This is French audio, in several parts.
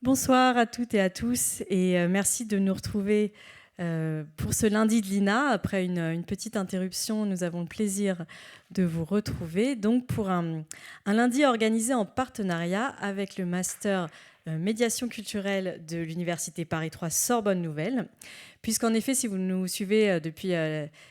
Bonsoir à toutes et à tous et merci de nous retrouver pour ce lundi de l'INA. Après une petite interruption, nous avons le plaisir de vous retrouver donc pour un lundi organisé en partenariat avec le Master Médiation culturelle de l'Université Paris 3 Sorbonne Nouvelle. Puisqu'en effet, si vous nous suivez depuis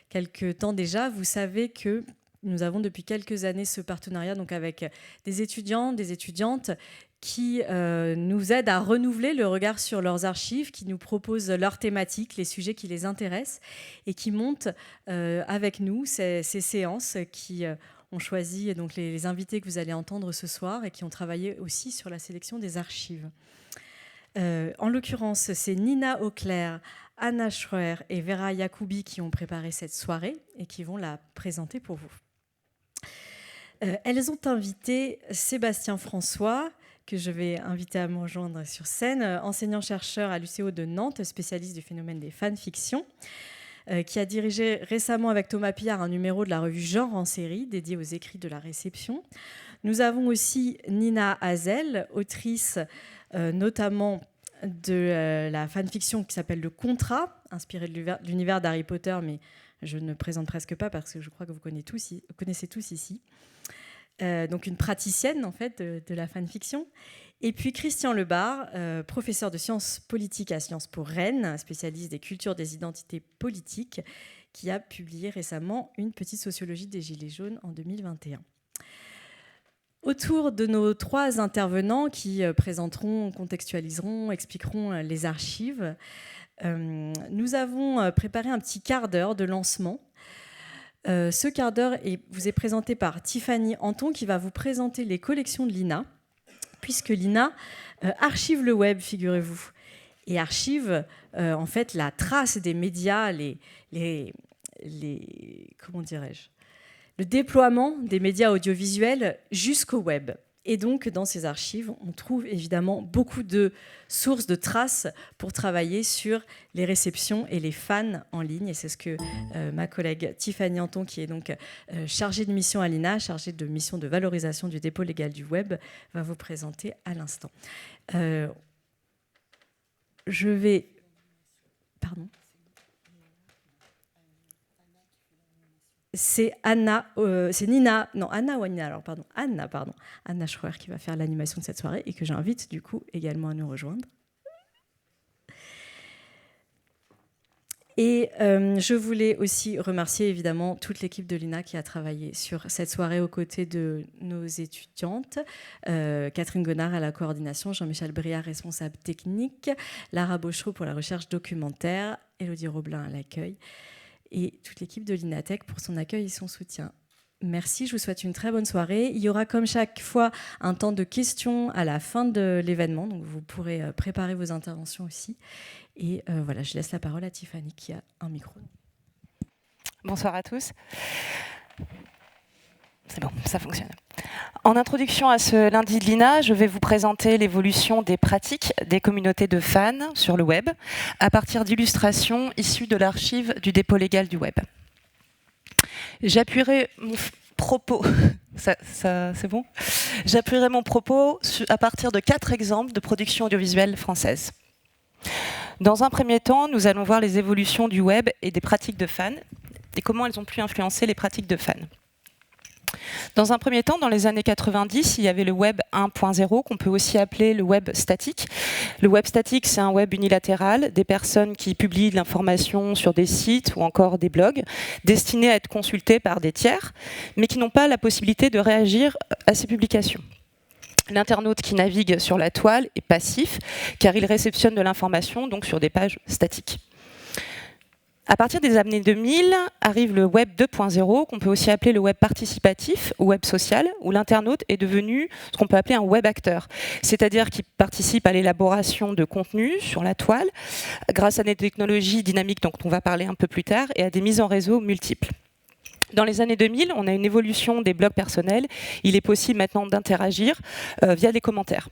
quelques temps déjà, vous savez que nous avons depuis quelques années ce partenariat donc avec des étudiants, des étudiantes qui nous aident à renouveler le regard sur leurs archives, qui nous proposent leurs thématiques, les sujets qui les intéressent et qui montent avec nous ces séances qui ont choisi donc les invités que vous allez entendre ce soir et qui ont travaillé aussi sur la sélection des archives. En l'occurrence, c'est Nina Auclair, Anna Schroer et Vera Yacoubi qui ont préparé cette soirée et qui vont la présenter pour vous. Elles ont invité Sébastien François, que je vais inviter à me rejoindre sur scène, enseignant-chercheur à l'UCO de Nantes, spécialiste du phénomène des fanfictions, qui a dirigé récemment avec Thomas Pillard un numéro de la revue Genre en série, dédié aux écrits de la réception. Nous avons aussi Nina Hazel, autrice notamment de la fanfiction qui s'appelle Le Contrat, inspirée de l'univers d'Harry Potter, mais je ne présente presque pas parce que je crois que vous connaissez tous ici. Donc une praticienne en fait de la fanfiction. Et puis Christian Lebar, professeur de sciences politiques à Sciences Po Rennes, spécialiste des cultures des identités politiques, qui a publié récemment une petite sociologie des Gilets jaunes en 2021. Autour de nos trois intervenants qui présenteront, contextualiseront, expliqueront les archives, nous avons préparé un petit quart d'heure de lancement. Ce quart d'heure vous est présenté par Tiffany Anton qui va vous présenter les collections de l'INA, puisque l'INA archive le web, figurez-vous, et archive en fait la trace des médias, comment dirais-je, le déploiement des médias audiovisuels jusqu'au web. Et donc, dans ces archives, on trouve évidemment beaucoup de sources, de traces pour travailler sur les réceptions et les fans en ligne. Et c'est ce que ma collègue Tiffany Anton, qui est donc chargée de mission à l'INA, chargée de mission de valorisation du dépôt légal du web, va vous présenter à l'instant. Je vais... Pardon ? C'est Anna ou Anna Schroer qui va faire l'animation de cette soirée et que j'invite du coup également à nous rejoindre. Et je voulais aussi remercier évidemment toute l'équipe de l'INA qui a travaillé sur cette soirée aux côtés de nos étudiantes. Catherine Gonard à la coordination, Jean-Michel Briard, responsable technique, Lara Bochereau pour la recherche documentaire, Élodie Roblin à l'accueil, et toute l'équipe de l'INATech pour son accueil et son soutien. Merci, je vous souhaite une très bonne soirée. Il y aura comme chaque fois un temps de questions à la fin de l'événement, donc vous pourrez préparer vos interventions aussi. Et voilà, je laisse la parole à Tiffany qui a un micro. Bonsoir à tous. C'est bon, ça fonctionne. En introduction à ce lundi de l'INA, je vais vous présenter l'évolution des pratiques des communautés de fans sur le web à partir d'illustrations issues de l'archive du dépôt légal du web. J'appuierai mon propos, c'est bon ? J'appuierai mon propos à partir de 4 exemples de productions audiovisuelles françaises. Dans un premier temps, nous allons voir les évolutions du web et des pratiques de fans et comment elles ont pu influencer les pratiques de fans. Dans un premier temps, dans les années 90, il y avait le web 1.0 qu'on peut aussi appeler le web statique. Le web statique, c'est un web unilatéral, des personnes qui publient de l'information sur des sites ou encore des blogs destinés à être consultés par des tiers, mais qui n'ont pas la possibilité de réagir à ces publications. L'internaute qui navigue sur la toile est passif, car il réceptionne de l'information donc sur des pages statiques. À partir des années 2000, arrive le web 2.0, qu'on peut aussi appeler le web participatif ou web social, où l'internaute est devenu ce qu'on peut appeler un web acteur, c'est-à-dire qu'il participe à l'élaboration de contenus sur la toile, grâce à des technologies dynamiques dont on va parler un peu plus tard, et à des mises en réseau multiples. Dans les années 2000, on a une évolution des blogs personnels. Il est possible maintenant d'interagir via les commentaires.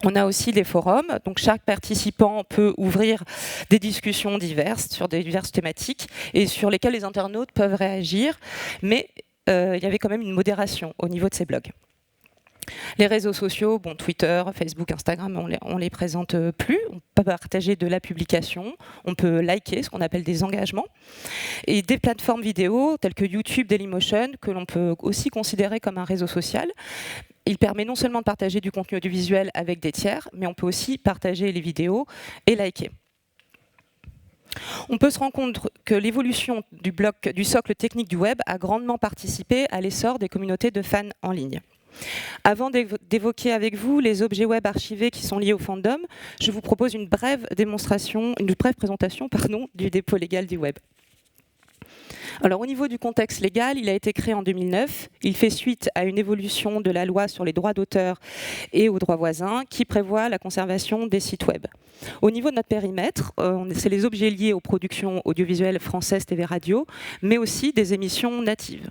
On a aussi des forums, donc chaque participant peut ouvrir des discussions diverses sur des diverses thématiques et sur lesquelles les internautes peuvent réagir, mais il y avait quand même une modération au niveau de ces blogs. Les réseaux sociaux, bon, Twitter, Facebook, Instagram, on les présente plus. On peut partager de la publication, on peut liker, ce qu'on appelle des engagements. Et des plateformes vidéo telles que YouTube, Dailymotion, que l'on peut aussi considérer comme un réseau social. Il permet non seulement de partager du contenu audiovisuel avec des tiers, mais on peut aussi partager les vidéos et liker. On peut se rendre compte que l'évolution du socle technique du web a grandement participé à l'essor des communautés de fans en ligne. Avant d'évoquer avec vous les objets web archivés qui sont liés au fandom, je vous propose une brève présentation du dépôt légal du web. Alors, au niveau du contexte légal, il a été créé en 2009. Il fait suite à une évolution de la loi sur les droits d'auteur et aux droits voisins qui prévoit la conservation des sites web. Au niveau de notre périmètre, c'est les objets liés aux productions audiovisuelles françaises TV Radio, mais aussi des émissions natives,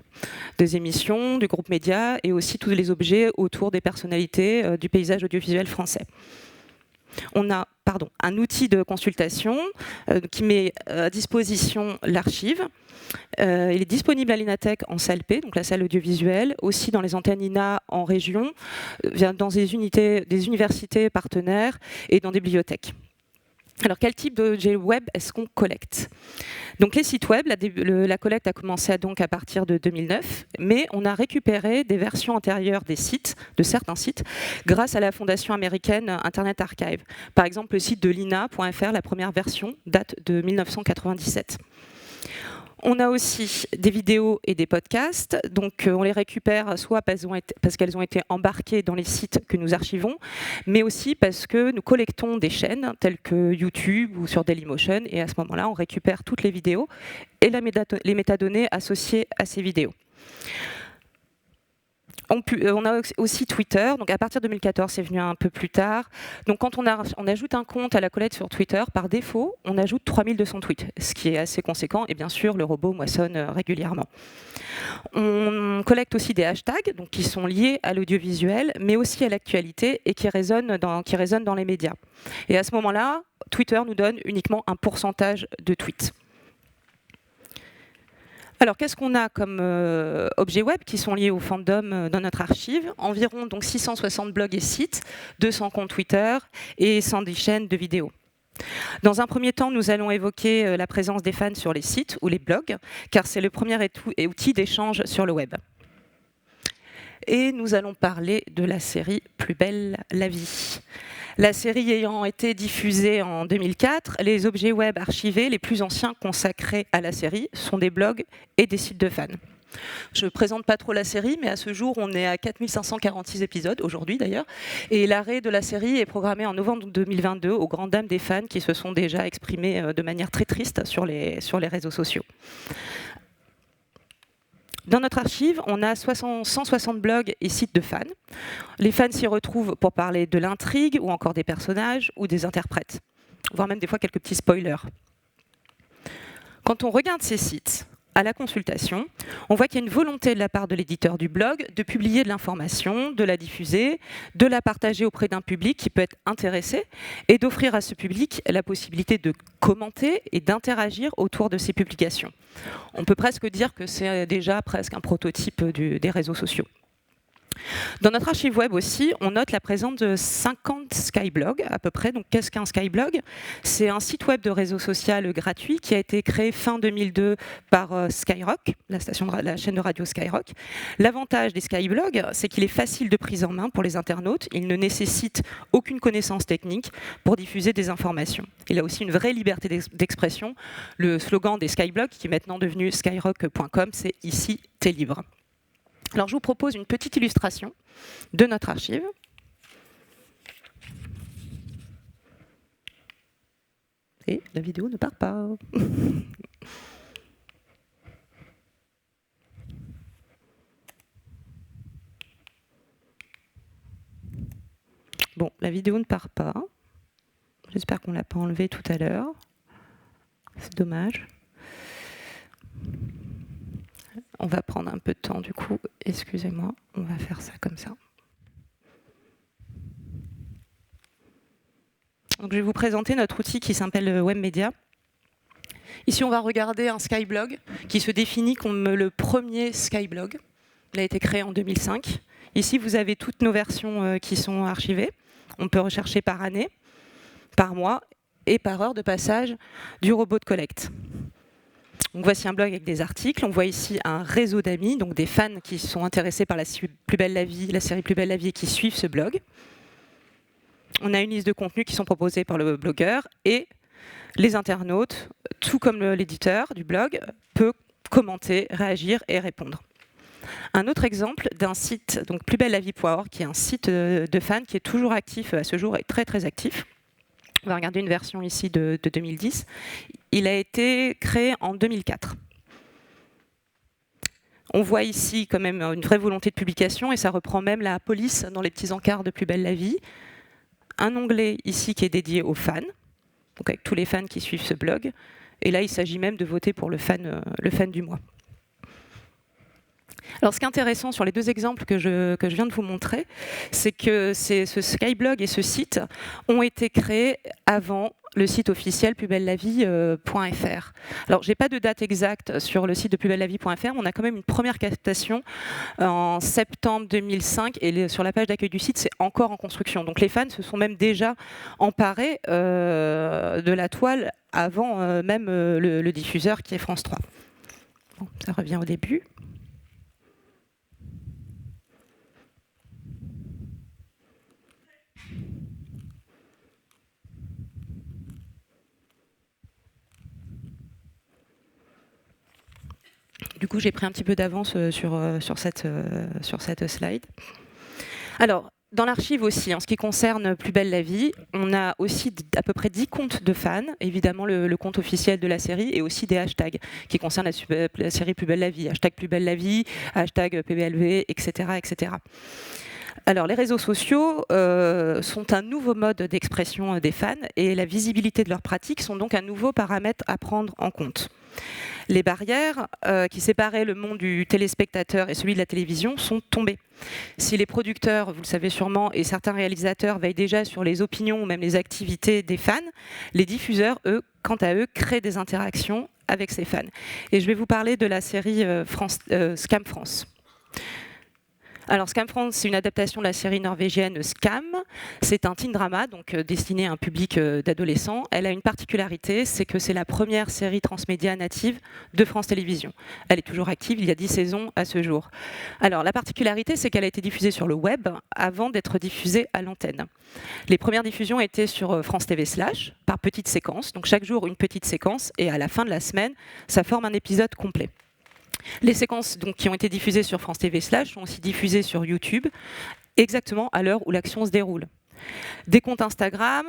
des émissions du groupe Média et aussi tous les objets autour des personnalités du paysage audiovisuel français. On a un outil de consultation qui met à disposition l'archive. Il est disponible à l'INATEC en salle P, donc la salle audiovisuelle, aussi dans les antennes INA en région, dans des universités partenaires et dans des bibliothèques. Alors, quel type d'objets web est-ce qu'on collecte? Donc, les sites web, la collecte a commencé à partir de 2009, mais on a récupéré des versions antérieures de certains sites, grâce à la fondation américaine Internet Archive. Par exemple, le site de l'INA.fr, la première version, date de 1997. On a aussi des vidéos et des podcasts, donc on les récupère soit parce qu'elles ont été embarquées dans les sites que nous archivons, mais aussi parce que nous collectons des chaînes telles que YouTube ou sur Dailymotion, et à ce moment-là, on récupère toutes les vidéos et les métadonnées associées à ces vidéos. On a aussi Twitter, donc à partir de 2014, c'est venu un peu plus tard. Donc quand on ajoute un compte à la collecte sur Twitter, par défaut, on ajoute 3200 tweets, ce qui est assez conséquent, et bien sûr, le robot moissonne régulièrement. On collecte aussi des hashtags, donc qui sont liés à l'audiovisuel, mais aussi à l'actualité et qui résonnent dans les médias. Et à ce moment-là, Twitter nous donne uniquement un pourcentage de tweets. Alors, qu'est-ce qu'on a comme objets web qui sont liés au fandom dans notre archive? Environ donc 660 blogs et sites, 200 comptes Twitter et 110 chaînes de vidéos. Dans un premier temps, nous allons évoquer la présence des fans sur les sites ou les blogs, car c'est le premier outil d'échange sur le web. Et nous allons parler de la série Plus belle la vie. La série ayant été diffusée en 2004, les objets web archivés les plus anciens consacrés à la série sont des blogs et des sites de fans. Je ne présente pas trop la série, mais à ce jour, on est à 4546 épisodes, aujourd'hui d'ailleurs, et l'arrêt de la série est programmé en novembre 2022, aux grandes dames des fans qui se sont déjà exprimés de manière très triste sur les réseaux sociaux. Dans notre archive, on a 160 blogs et sites de fans. Les fans s'y retrouvent pour parler de l'intrigue, ou encore des personnages, ou des interprètes, voire même des fois quelques petits spoilers. Quand on regarde ces sites, à la consultation, on voit qu'il y a une volonté de la part de l'éditeur du blog de publier de l'information, de la diffuser, de la partager auprès d'un public qui peut être intéressé et d'offrir à ce public la possibilité de commenter et d'interagir autour de ces publications. On peut presque dire que c'est déjà presque un prototype des réseaux sociaux. Dans notre archive web aussi, on note la présence de 50 skyblogs à peu près. Donc, qu'est-ce qu'un skyblog? C'est un site web de réseau social gratuit qui a été créé fin 2002 par Skyrock, la chaîne de radio Skyrock. L'avantage des skyblogs, c'est qu'il est facile de prise en main pour les internautes. Il ne nécessite aucune connaissance technique pour diffuser des informations. Il a aussi une vraie liberté d'expression. Le slogan des skyblogs, qui est maintenant devenu skyrock.com, c'est « Ici, t'es libre ». Alors, je vous propose une petite illustration de notre archive. Et la vidéo ne part pas. Bon, la vidéo ne part pas. J'espère qu'on ne l'a pas enlevée tout à l'heure. C'est dommage. On va prendre un peu de temps du coup, excusez-moi, on va faire ça comme ça. Donc, je vais vous présenter notre outil qui s'appelle WebMedia. Ici, on va regarder un skyblog qui se définit comme le premier skyblog. Il a été créé en 2005. Ici, vous avez toutes nos versions qui sont archivées. On peut rechercher par année, par mois et par heure de passage du robot de collecte. Donc voici un blog avec des articles. On voit ici un réseau d'amis, donc des fans qui sont intéressés par la série Plus belle la vie et qui suivent ce blog. On a une liste de contenus qui sont proposés par le blogueur et les internautes, tout comme l'éditeur du blog, peut commenter, réagir et répondre. Un autre exemple d'un site, donc plusbellelavie.org, qui est un site de fans qui est toujours actif à ce jour et très très actif. On va regarder une version ici de 2010. Il a été créé en 2004. On voit ici quand même une vraie volonté de publication et ça reprend même la police dans les petits encarts de Plus belle la vie. Un onglet ici qui est dédié aux fans, donc avec tous les fans qui suivent ce blog. Et là, il s'agit même de voter pour le fan du mois. Alors, ce qui est intéressant sur les deux exemples que je viens de vous montrer, c'est que ce Skyblog et ce site ont été créés avant le site officiel plusbellelavie.fr. Alors, je n'ai pas de date exacte sur le site de plusbellelavie.fr, mais on a quand même une première captation en septembre 2005, et sur la page d'accueil du site, c'est encore en construction. Donc, les fans se sont même déjà emparés de la toile avant même le diffuseur qui est France 3. Bon, ça revient au début. Du coup, j'ai pris un petit peu d'avance sur cette slide. Alors, dans l'archive aussi, en ce qui concerne Plus belle la vie, on a aussi à peu près 10 comptes de fans, évidemment le compte officiel de la série, et aussi des hashtags qui concernent la série Plus belle la vie, hashtag Plus belle la vie, hashtag PBLV, etc., etc. Alors, les réseaux sociaux sont un nouveau mode d'expression des fans, et la visibilité de leurs pratiques sont donc un nouveau paramètre à prendre en compte. Les barrières qui séparaient le monde du téléspectateur et celui de la télévision sont tombées. Si les producteurs, vous le savez sûrement, et certains réalisateurs veillent déjà sur les opinions ou même les activités des fans, les diffuseurs, eux, quant à eux, créent des interactions avec ces fans. Et je vais vous parler de la série Scam France. Alors, Scam France, c'est une adaptation de la série norvégienne Scam. C'est un teen drama, donc destiné à un public d'adolescents. Elle a une particularité, c'est que c'est la première série transmédia native de France Télévisions. Elle est toujours active, il y a 10 saisons à ce jour. Alors, la particularité, c'est qu'elle a été diffusée sur le web avant d'être diffusée à l'antenne. Les premières diffusions étaient sur France TV Slash, par petites séquences. Donc, chaque jour, une petite séquence, et à la fin de la semaine, ça forme un épisode complet. Les séquences donc, qui ont été diffusées sur France TV Slash sont aussi diffusées sur YouTube, exactement à l'heure où l'action se déroule. Des comptes Instagram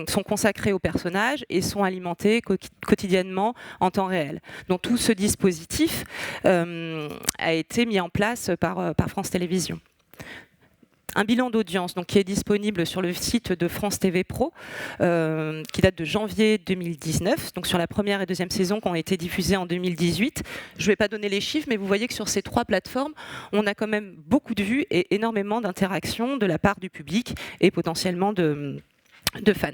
sont consacrés aux personnages et sont alimentés quotidiennement en temps réel. Donc tout ce dispositif a été mis en place par France Télévisions. Un bilan d'audience qui est disponible sur le site de France TV Pro, qui date de janvier 2019, donc sur la première et deuxième saison qui ont été diffusées en 2018. Je ne vais pas donner les chiffres, mais vous voyez que sur ces trois plateformes, on a quand même beaucoup de vues et énormément d'interactions de la part du public et potentiellement de fans.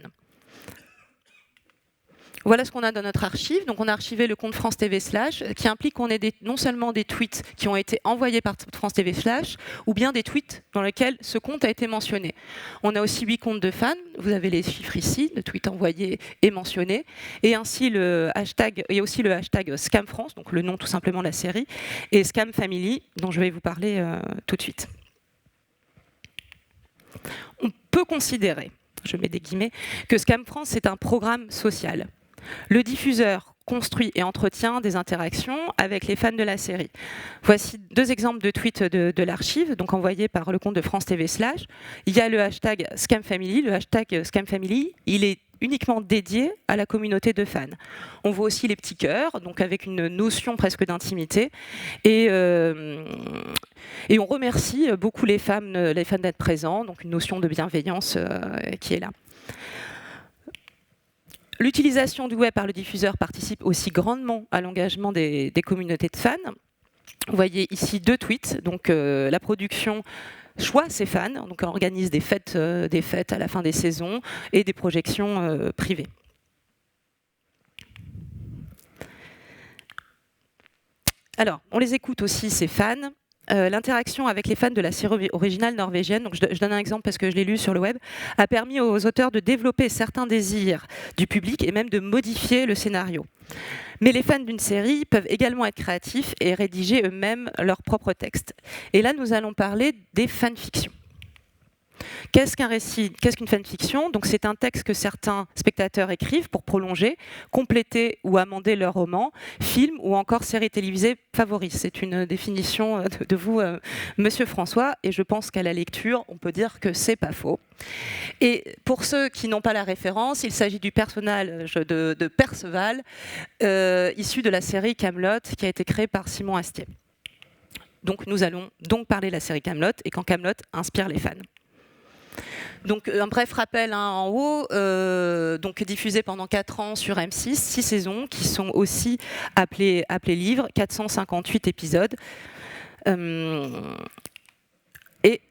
Voilà ce qu'on a dans notre archive. Donc, on a archivé le compte France TV Slash, qui implique qu'on ait non seulement des tweets qui ont été envoyés par France TV Slash, ou bien des tweets dans lesquels ce compte a été mentionné. On a aussi 8 comptes de fans. Vous avez les chiffres ici, de tweets envoyés et mentionnés. Et ainsi, il y a aussi le hashtag Scam France, donc le nom tout simplement de la série, et Scam Family, dont je vais vous parler tout de suite. On peut considérer, je mets des guillemets, que Scam France, c'est un programme social. Le diffuseur construit et entretient des interactions avec les fans de la série. Voici 2 exemples de tweets de l'archive, donc envoyés par le compte de France TV Slash. Il y a le hashtag Scam Family. Le hashtag Scam Family, il est uniquement dédié à la communauté de fans. On voit aussi les petits cœurs, donc avec une notion presque d'intimité. Et on remercie beaucoup les fans d'être présents, donc une notion de bienveillance qui est là. L'utilisation du web par le diffuseur participe aussi grandement à l'engagement des communautés de fans. Vous voyez ici 2 tweets. Donc, la production choisit ses fans, donc organise des fêtes à la fin des saisons et des projections privées. Alors, on les écoute aussi, ces fans. l'interaction avec les fans de la série originale norvégienne, donc je donne un exemple parce que je l'ai lu sur le web, a permis aux auteurs de développer certains désirs du public et même de modifier le scénario. Mais les fans d'une série peuvent également être créatifs et rédiger eux-mêmes leurs propres textes. Et là, nous allons parler des fanfictions. Qu'est-ce qu'un récit ? Qu'est-ce qu'une fanfiction ? Donc, c'est un texte que certains spectateurs écrivent pour prolonger, compléter ou amender leur roman, film ou encore série télévisée favorite. C'est une définition de vous, Monsieur François, et je pense qu'à la lecture, on peut dire que c'est pas faux. Et pour ceux qui n'ont pas la référence, il s'agit du personnage de Perceval, issu de la série Kaamelott, qui a été créée par Simon Astier. Donc, nous allons donc parler de la série Kaamelott et quand Kaamelott inspire les fans. Donc un bref rappel en haut, donc diffusé pendant 4 ans sur M6, 6 saisons qui sont aussi appelées livres, 458 épisodes. Et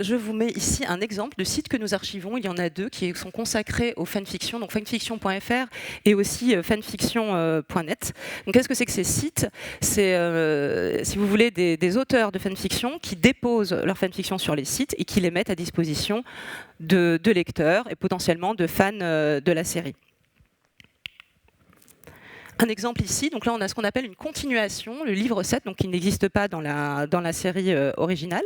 je vous mets ici un exemple de site que nous archivons. Il y en a 2 qui sont consacrés aux fanfictions, donc fanfiction.fr et aussi fanfiction.net. Donc qu'est-ce que c'est que ces sites ? C'est, si vous voulez, des auteurs de fanfiction qui déposent leurs fanfictions sur les sites et qui les mettent à disposition de lecteurs et potentiellement de fans de la série. Un exemple ici, donc là on a ce qu'on appelle une continuation, le livre 7, donc qui n'existe pas dans la série originale.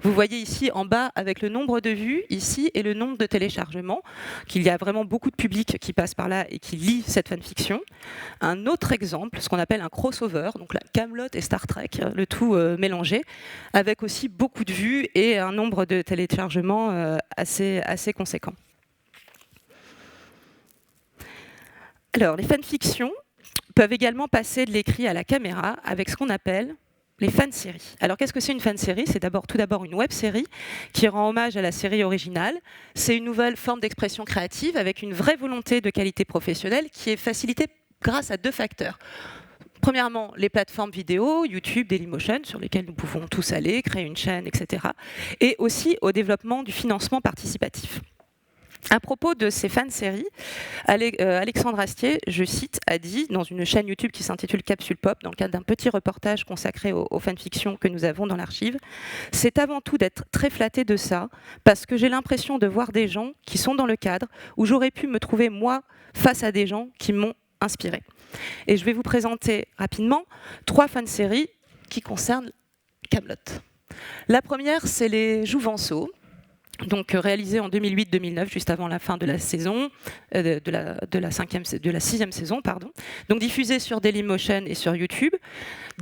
Vous voyez ici en bas avec le nombre de vues ici et le nombre de téléchargements, qu'il y a vraiment beaucoup de public qui passe par là et qui lit cette fanfiction. Un autre exemple, ce qu'on appelle un crossover, donc là Kaamelott et Star Trek, le tout mélangé, avec aussi beaucoup de vues et un nombre de téléchargements assez conséquent. Alors les fanfictions peuvent également passer de l'écrit à la caméra avec ce qu'on appelle les fan-séries. Alors qu'est-ce que c'est une fan-série ? C'est tout d'abord une web-série qui rend hommage à la série originale. C'est une nouvelle forme d'expression créative avec une vraie volonté de qualité professionnelle qui est facilitée grâce à 2 facteurs. Premièrement, les plateformes vidéo, YouTube, Dailymotion, sur lesquelles nous pouvons tous aller, créer une chaîne, etc. Et aussi au développement du financement participatif. À propos de ces fan-séries, Alexandre Astier, je cite, a dit dans une chaîne YouTube qui s'intitule Capsule Pop, dans le cadre d'un petit reportage consacré aux fanfictions que nous avons dans l'archive, « C'est avant tout d'être très flatté de ça, parce que j'ai l'impression de voir des gens qui sont dans le cadre où j'aurais pu me trouver, moi, face à des gens qui m'ont inspiré. » Et je vais vous présenter rapidement 3 fan-séries qui concernent Kaamelott. La première, c'est les Jouvenceaux. Donc réalisé en 2008-2009, juste avant la fin de la saison, de la 6e saison, pardon. Donc diffusé sur Dailymotion et sur YouTube.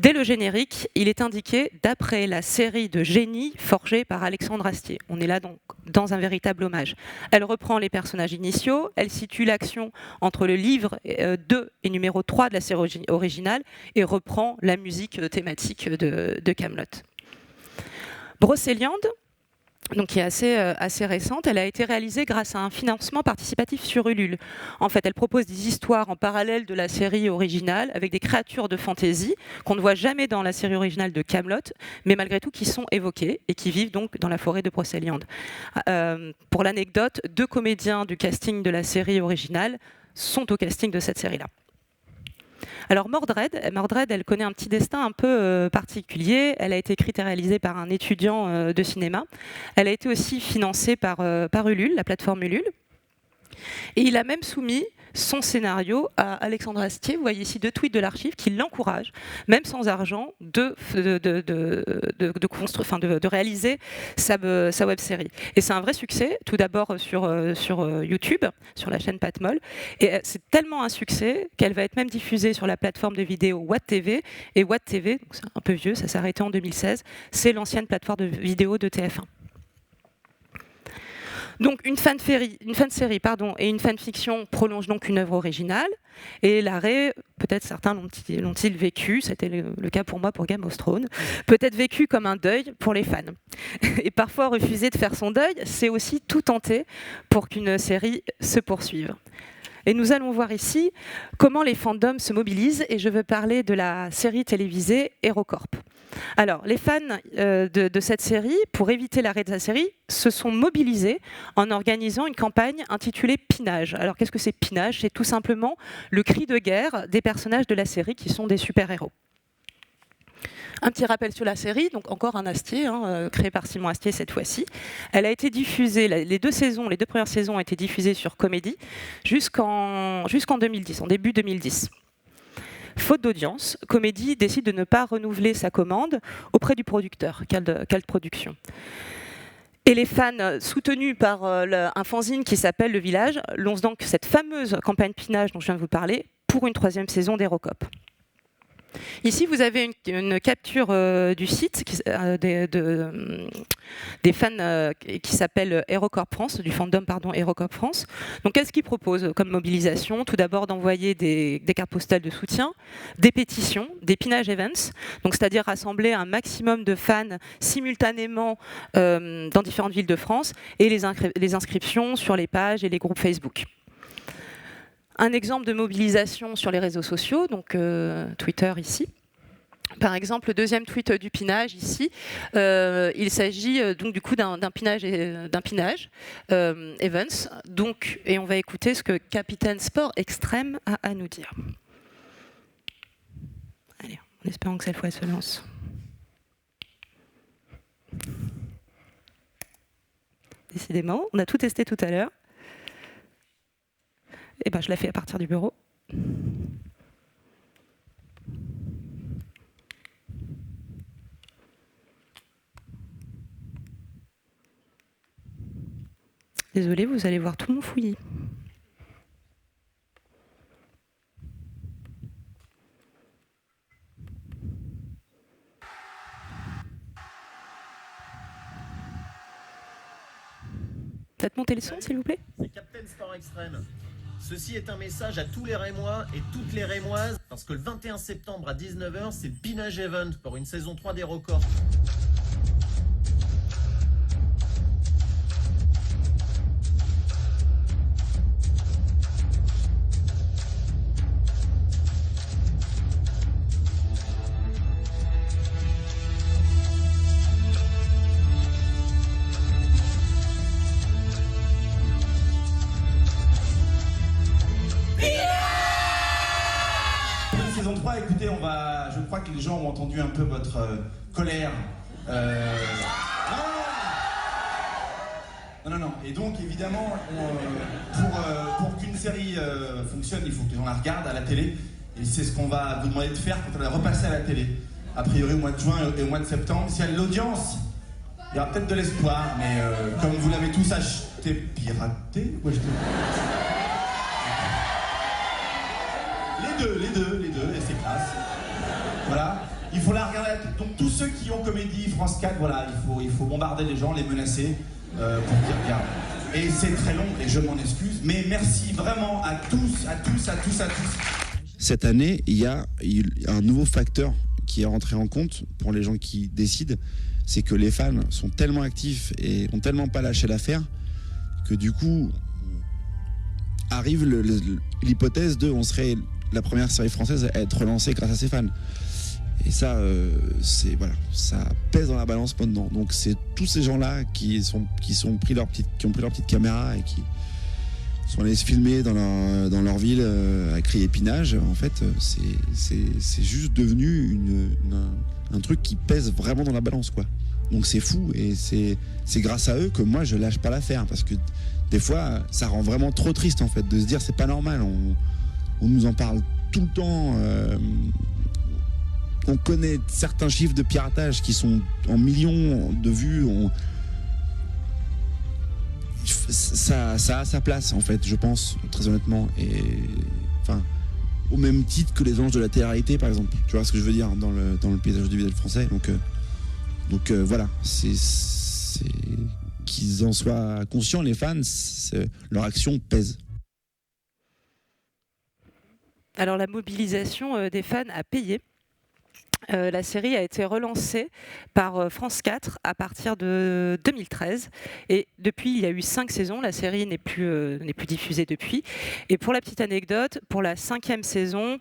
Dès le générique, il est indiqué d'après la série de génie forgée par Alexandre Astier. On est là donc dans un véritable hommage. Elle reprend les personnages initiaux, elle situe l'action entre le livre 2 et numéro 3 de la série originale et reprend la musique thématique de Kaamelott. Brocéliande, donc qui est assez récente, elle a été réalisée grâce à un financement participatif sur Ulule. En fait, elle propose des histoires en parallèle de la série originale avec des créatures de fantaisie qu'on ne voit jamais dans la série originale de Kaamelott, mais malgré tout qui sont évoquées et qui vivent donc dans la forêt de Brocéliande. Pour l'anecdote, 2 comédiens du casting de la série originale sont au casting de cette série-là. Alors Mordred, elle connaît un petit destin un peu particulier. Elle a été écrite et réalisée par un étudiant de cinéma. Elle a été aussi financée par Ulule, la plateforme Ulule. Et il a même soumis son scénario à Alexandre Astier. Vous voyez ici 2 tweets de l'archive qui l'encouragent, même sans argent, de réaliser sa web-série. Et c'est un vrai succès, tout d'abord sur YouTube, sur la chaîne Patmol. Et c'est tellement un succès qu'elle va être même diffusée sur la plateforme de vidéo WattTV. Et WattTV, c'est un peu vieux, ça s'est arrêté en 2016, c'est l'ancienne plateforme de vidéo de TF1. Donc une fan-série et une fanfiction prolongent donc une œuvre originale. Et l'arrêt, peut-être certains l'ont-ils vécu, c'était le cas pour moi pour Game of Thrones, peut-être vécu comme un deuil pour les fans. Et parfois refuser de faire son deuil, c'est aussi tout tenter pour qu'une série se poursuive. Et nous allons voir ici comment les fandoms se mobilisent, et je veux parler de la série télévisée HeroCorp. Alors, les fans de cette série, pour éviter l'arrêt de la série, se sont mobilisés en organisant une campagne intitulée Pinage. Alors, qu'est-ce que c'est Pinage ? C'est tout simplement le cri de guerre des personnages de la série qui sont des super-héros. Un petit rappel sur la série, donc encore un Astier, créé par Simon Astier cette fois-ci. Elle a été diffusée, les deux premières saisons ont été diffusées sur Comédie jusqu'en 2010, en début 2010. Faute d'audience, Comédie décide de ne pas renouveler sa commande auprès du producteur, Cald Productions. Et les fans, soutenus par un fanzine qui s'appelle Le Village, lancent donc cette fameuse campagne Pinage dont je viens de vous parler pour une 3e saison d'Hérocop. Ici, vous avez une capture du site des fans qui s'appelle HeroCorp France, du fandom HeroCorp France. Donc, qu'est-ce qu'ils proposent comme mobilisation? Tout d'abord, d'envoyer des cartes postales de soutien, des pétitions, des Pinage Events, donc c'est-à-dire rassembler un maximum de fans simultanément dans différentes villes de France, et les inscriptions sur les pages et les groupes Facebook. Un exemple de mobilisation sur les réseaux sociaux, donc Twitter ici. Par exemple, le deuxième tweet du Pinage ici, il s'agit donc du coup d'un Pinage Events. Donc, et on va écouter ce que Capitaine Sport Extrême a à nous dire. Allez, en espérant que cette fois elle se lance. Décidément, on a tout testé tout à l'heure. Et ben, je la fais à partir du bureau. Désolée, vous allez voir tout mon fouillis. Faites monter le son, s'il vous plaît. C'est Captain Sport Extrême. Ceci est un message à tous les Rémois et toutes les Rémoises, parce que le 21 septembre à 19h, c'est le Pinage Event pour une saison 3 d'Hérocop. Saison 3, écoutez, je crois que les gens ont entendu un peu votre colère. Non. Et donc, évidemment, pour qu'une série fonctionne, il faut que les gens la regardent à la télé. Et c'est ce qu'on va vous demander de faire quand on va repasser à la télé. A priori, au mois de juin et au mois de septembre. S'il y a de l'audience, il y aura peut-être de l'espoir. Mais comme vous l'avez tous acheté, piraté, Les deux, et c'est classe. Voilà, il faut la regarder. Donc tous ceux qui ont Comédie, France 4, voilà, il faut bombarder les gens, les menacer pour qu'ils regardent. Et c'est très long et je m'en excuse, mais merci vraiment à tous. Cette année, il y a un nouveau facteur qui est rentré en compte pour les gens qui décident, c'est que les fans sont tellement actifs et ont tellement pas lâché l'affaire que du coup arrive l'hypothèse de on serait la première série française à être relancée grâce à ses fans. Et ça, ça pèse dans la balance maintenant. Donc c'est tous ces gens-là qui ont pris leur petite caméra et qui sont allés se filmer dans leur ville à crier Pinage. En fait, c'est juste devenu un truc qui pèse vraiment dans la balance, quoi. Donc c'est fou et c'est grâce à eux que moi je lâche pas l'affaire, parce que des fois ça rend vraiment trop triste en fait de se dire c'est pas normal. On nous en parle tout le temps. On connaît certains chiffres de piratage qui sont en millions de vues. Ça a sa place, en fait, je pense, très honnêtement. Et enfin, au même titre que les anges de la télé-réalité, par exemple. Tu vois ce que je veux dire dans le paysage audiovisuel français. Donc voilà, c'est qu'ils en soient conscients, les fans, leur action pèse. Alors la mobilisation des fans a payé. La série a été relancée par France 4 à partir de 2013 et depuis il y a eu 5 saisons. La série n'est plus diffusée depuis. Et pour la petite anecdote, pour la 5e saison,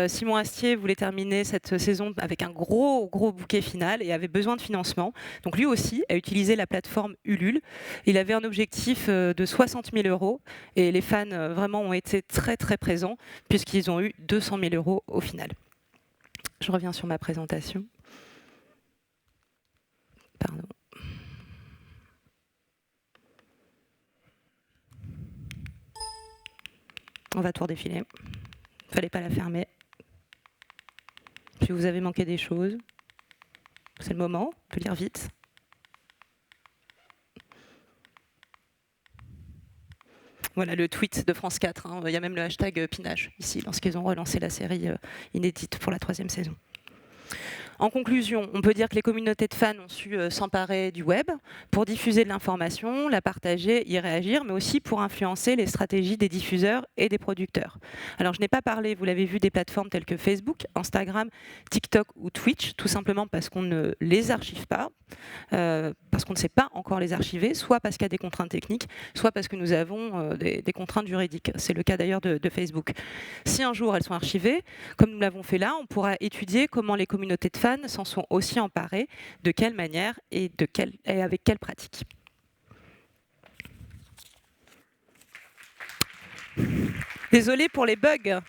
Simon Astier voulait terminer cette saison avec un gros bouquet final et avait besoin de financement. Donc lui aussi a utilisé la plateforme Ulule. Il avait un objectif de 60 000 € et les fans vraiment ont été très très présents puisqu'ils ont eu 200 000 € au final. Je reviens sur ma présentation. Pardon. On va tout redéfiler. Fallait pas la fermer. Si vous avez manqué des choses, c'est le moment, on peut lire vite. Voilà le tweet de France 4. Hein. Il y a même le hashtag Pinage ici, lorsqu'ils ont relancé la série inédite pour la 3e saison. En conclusion, on peut dire que les communautés de fans ont su s'emparer du web pour diffuser de l'information, la partager, y réagir, mais aussi pour influencer les stratégies des diffuseurs et des producteurs. Alors, je n'ai pas parlé, vous l'avez vu, des plateformes telles que Facebook, Instagram, TikTok ou Twitch, tout simplement parce qu'on ne les archive pas, parce qu'on ne sait pas encore les archiver, soit parce qu'il y a des contraintes techniques, soit parce que nous avons des contraintes juridiques. C'est le cas d'ailleurs de Facebook. Si un jour elles sont archivées, comme nous l'avons fait là, on pourra étudier comment les communautés de fans s'en sont aussi emparés, de quelle manière et avec quelle pratique. Désolée pour les bugs.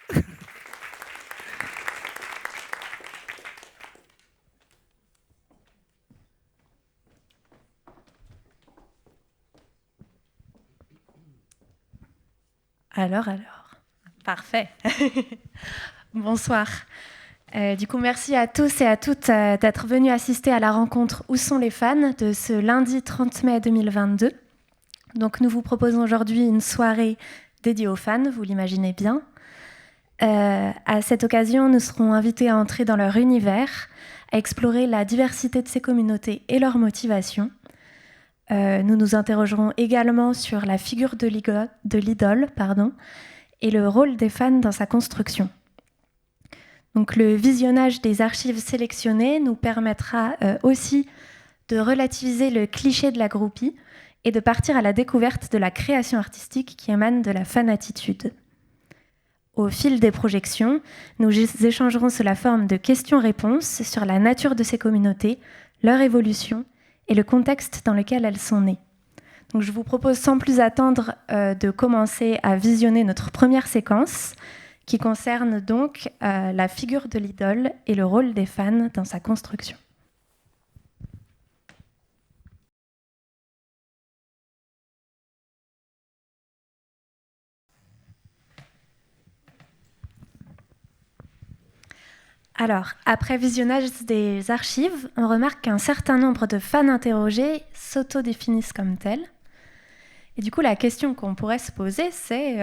Alors, parfait. Bonsoir. Du coup, merci à tous et à toutes d'être venus assister à la rencontre Où sont les fans de ce lundi 30 mai 2022. Donc, nous vous proposons aujourd'hui une soirée dédiée aux fans, vous l'imaginez bien. À cette occasion, nous serons invités à entrer dans leur univers, à explorer la diversité de ces communautés et leurs motivations. Nous nous interrogerons également sur la figure de l'idole, et le rôle des fans dans sa construction. Donc, le visionnage des archives sélectionnées nous permettra aussi de relativiser le cliché de la groupie et de partir à la découverte de la création artistique qui émane de la fanatitude. Au fil des projections, nous échangerons sous la forme de questions-réponses sur la nature de ces communautés, leur évolution et le contexte dans lequel elles sont nées. Donc, je vous propose sans plus attendre de commencer à visionner notre première séquence qui concerne donc la figure de l'idole et le rôle des fans dans sa construction. Alors, après visionnage des archives, on remarque qu'un certain nombre de fans interrogés s'autodéfinissent comme tels. Et du coup, la question qu'on pourrait se poser, c'est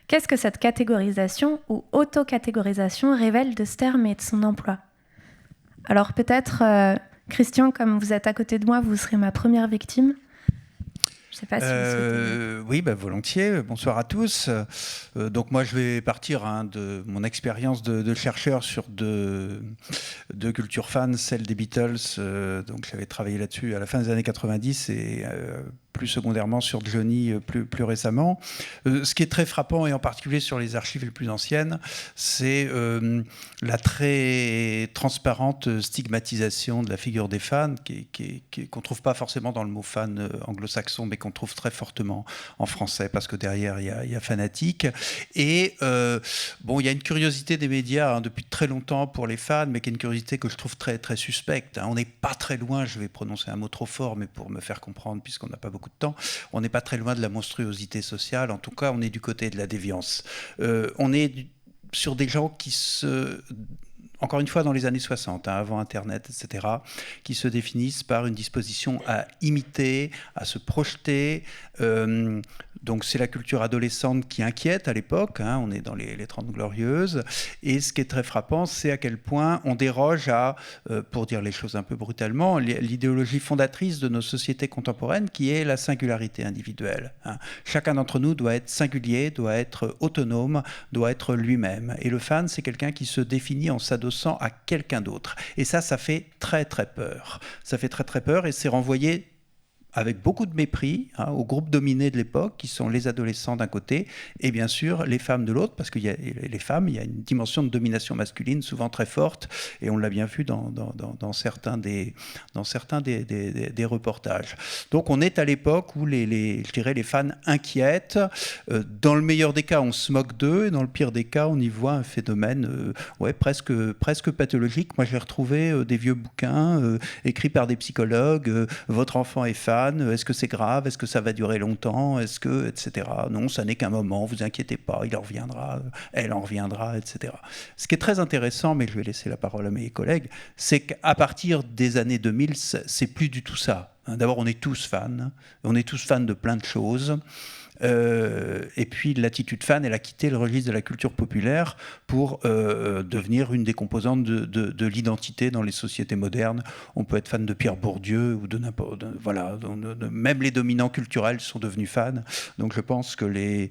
qu'est-ce que cette catégorisation ou autocatégorisation révèle de ce terme et de son emploi ? Alors peut-être, Christian, comme vous êtes à côté de moi, vous serez ma première victime. Je ne sais pas si vous souhaitez... Oui, volontiers. Bonsoir à tous. Donc moi, je vais partir de mon expérience de chercheur sur deux cultures fans, celle des Beatles. Donc j'avais travaillé là-dessus à la fin des années 90 et plus secondairement sur Johnny plus récemment. Ce qui est très frappant, et en particulier sur les archives les plus anciennes, c'est la très transparente stigmatisation de la figure des fans, qu'on ne trouve pas forcément dans le mot fan anglo-saxon, mais qu'on trouve très fortement en français, parce que derrière, il y a fanatique. Et il y a une curiosité des médias depuis très longtemps pour les fans, mais qui est une curiosité que je trouve très, très suspecte. On n'est pas très loin, je vais prononcer un mot trop fort, mais pour me faire comprendre, puisqu'on n'a pas beaucoup de temps, on n'est pas très loin de la monstruosité sociale. En tout cas, on est du côté de la déviance. On est sur des gens qui encore une fois dans les années 60, avant Internet, etc., qui se définissent par une disposition à imiter, à se projeter. Donc c'est la culture adolescente qui inquiète à l'époque, on est dans les 30 Glorieuses, et ce qui est très frappant, c'est à quel point on déroge à, pour dire les choses un peu brutalement, l'idéologie fondatrice de nos sociétés contemporaines, qui est la singularité individuelle. Chacun d'entre nous doit être singulier, doit être autonome, doit être lui-même. Et le fan, c'est quelqu'un qui se définit en s'adossant à quelqu'un d'autre. Et ça fait très très peur. Ça fait très très peur, et c'est renvoyé avec beaucoup de mépris au groupe dominé de l'époque, qui sont les adolescents d'un côté, et bien sûr les femmes de l'autre, parce qu'il y a les femmes, il y a une dimension de domination masculine souvent très forte, et on l'a bien vu dans certains des reportages. Donc on est à l'époque où je dirais les fans inquiètent. Dans le meilleur des cas, on se moque d'eux, et dans le pire des cas, on y voit un phénomène presque pathologique. Moi, j'ai retrouvé des vieux bouquins écrits par des psychologues. Votre enfant est fan. Est-ce que c'est grave? Est-ce que ça va durer longtemps? Est-ce que, etc. Non, ça n'est qu'un moment. Vous inquiétez pas, il en reviendra. Elle en reviendra, etc. Ce qui est très intéressant, mais je vais laisser la parole à mes collègues, c'est qu'à partir des années 2000, c'est plus du tout ça. D'abord, on est tous fans. On est tous fans de plein de choses. Et puis l'attitude fan, elle a quitté le registre de la culture populaire pour devenir une des composantes de l'identité dans les sociétés modernes. On peut être fan de Pierre Bourdieu ou de n'importe... Voilà, même les dominants culturels sont devenus fans. Donc je pense que les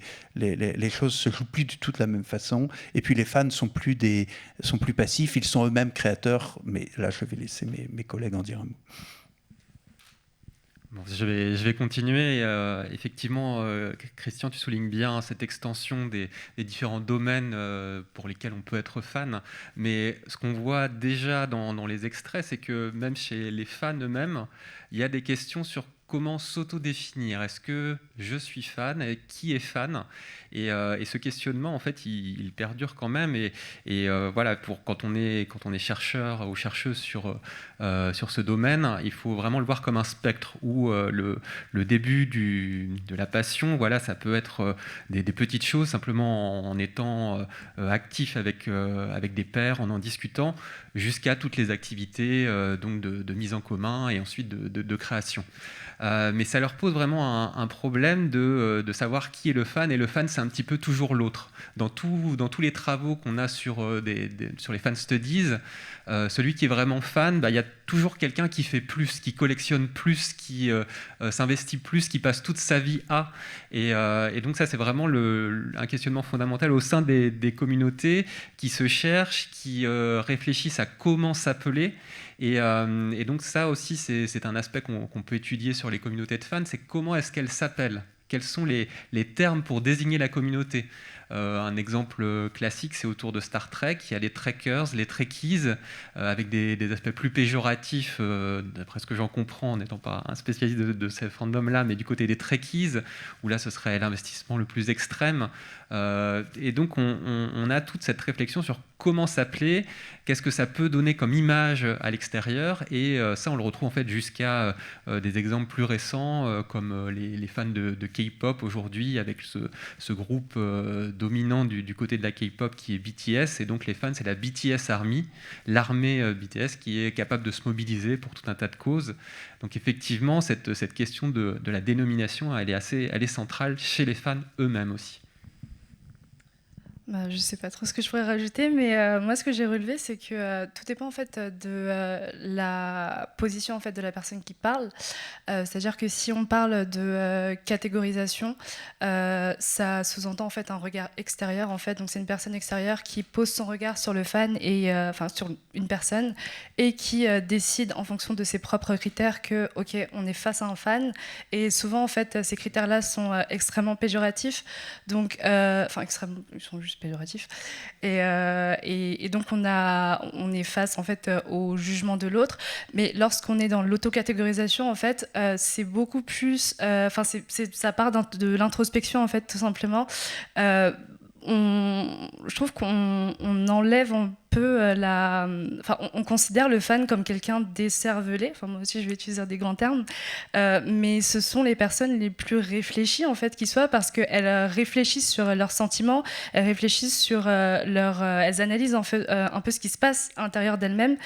choses se jouent plus du tout de la même façon. Et puis les fans sont plus passifs, ils sont eux-mêmes créateurs. Mais là, je vais laisser mes collègues en dire un mot. Bon, je vais continuer. Effectivement, Christian, tu soulignes bien cette extension des différents domaines pour lesquels on peut être fan. Mais ce qu'on voit déjà dans les extraits, c'est que même chez les fans eux-mêmes, il y a des questions sur comment s'auto-définir. Est-ce que je suis fan? Qui est fan? Et ce questionnement, en fait, il perdure quand même. Et voilà, quand on est chercheur ou chercheuse sur ce domaine, il faut vraiment le voir comme un spectre où le début de la passion, voilà, ça peut être des petites choses, simplement en étant actif avec des pairs, en discutant, jusqu'à toutes les activités donc de mise en commun et ensuite de création. Mais ça leur pose vraiment un problème de savoir qui est le fan, et le fan, c'est un petit peu toujours l'autre. Dans tous les travaux qu'on a sur les fan studies, celui qui est vraiment fan, il y a toujours quelqu'un qui fait plus, qui collectionne plus, qui s'investit plus, qui passe toute sa vie à. Et donc ça, c'est vraiment un questionnement fondamental au sein des communautés qui se cherchent, qui réfléchissent à comment s'appeler. Et donc ça aussi, c'est un aspect qu'on peut étudier sur les communautés de fans, c'est comment est-ce qu'elles s'appellent, quels sont les termes pour désigner la communauté. Un exemple classique, c'est autour de Star Trek. Il y a les Trekkers, les Trekkies, avec des aspects plus péjoratifs, d'après ce que j'en comprends, n'étant pas un spécialiste de ces fandoms-là, mais du côté des Trekkies, où là, ce serait l'investissement le plus extrême. Et donc, on a toute cette réflexion sur comment s'appeler, qu'est-ce que ça peut donner comme image à l'extérieur, et ça, on le retrouve en fait jusqu'à des exemples plus récents, comme les fans de K-pop aujourd'hui, avec ce groupe dominant du côté de la K-pop qui est BTS, et donc les fans, c'est la BTS Army, l'armée BTS qui est capable de se mobiliser pour tout un tas de causes. Donc effectivement, cette question de la dénomination, elle est centrale chez les fans eux-mêmes aussi. Je ne sais pas trop ce que je pourrais rajouter, mais moi, ce que j'ai relevé, c'est que tout dépend en fait de la position en fait de la personne qui parle. C'est-à-dire que si on parle de catégorisation, ça sous-entend en fait un regard extérieur. En fait, donc c'est une personne extérieure qui pose son regard sur le fan et enfin sur une personne et qui décide en fonction de ses propres critères que ok, on est face à un fan. Et souvent en fait, ces critères-là sont extrêmement péjoratifs. Donc, enfin extrêmement, ils sont juste péjoratif, et donc on est face en fait au jugement de l'autre, mais lorsqu'on est dans l'autocatégorisation en fait c'est beaucoup plus enfin ça part de l'introspection en fait tout simplement. Je trouve qu'on enlève un peu on considère le fan comme quelqu'un d'écervelé, enfin moi aussi je vais utiliser des grands termes, mais ce sont les personnes les plus réfléchies en fait qui soient, parce qu'elles réfléchissent sur leurs sentiments, elles réfléchissent sur elles analysent en fait, un peu ce qui se passe à l'intérieur d'elles-mêmes,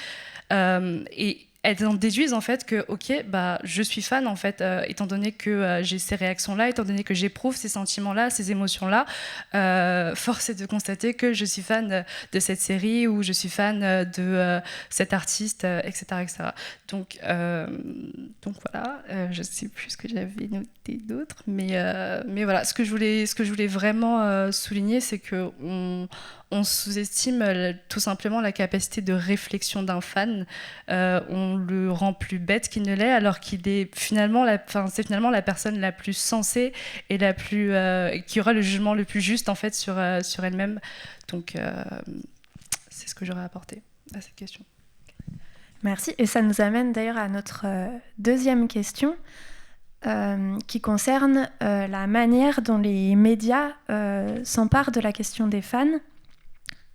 et elles en déduisent en fait que ok, je suis fan en fait, étant donné que j'ai ces réactions-là, étant donné que j'éprouve ces sentiments-là, ces émotions-là, force est de constater que je suis fan de cette série ou je suis fan de cet artiste, etc., etc. Donc voilà, je sais plus ce que j'avais noté d'autre, mais voilà, ce que je voulais vraiment souligner, c'est que on sous-estime tout simplement la capacité de réflexion d'un fan. On le rend plus bête qu'il ne l'est, alors qu'il est finalement c'est finalement la personne la plus sensée et la plus qui aura le jugement le plus juste en fait sur elle-même. Donc c'est ce que j'aurais apporté à cette question. Merci. Et ça nous amène d'ailleurs à notre deuxième question, qui concerne la manière dont les médias s'emparent de la question des fans,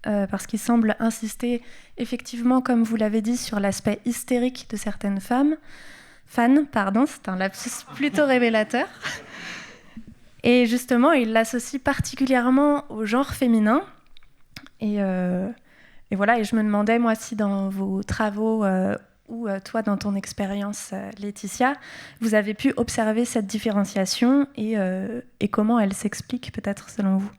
parce qu'ils semblent insister effectivement, comme vous l'avez dit, sur l'aspect hystérique de certaines fans, c'est un lapsus plutôt révélateur. Et justement, ils l'associent particulièrement au genre féminin. Et voilà, et je me demandais, moi, si dans vos travaux, ou toi, dans ton expérience, Laetitia, vous avez pu observer cette différenciation et comment elle s'explique, peut-être, selon vous.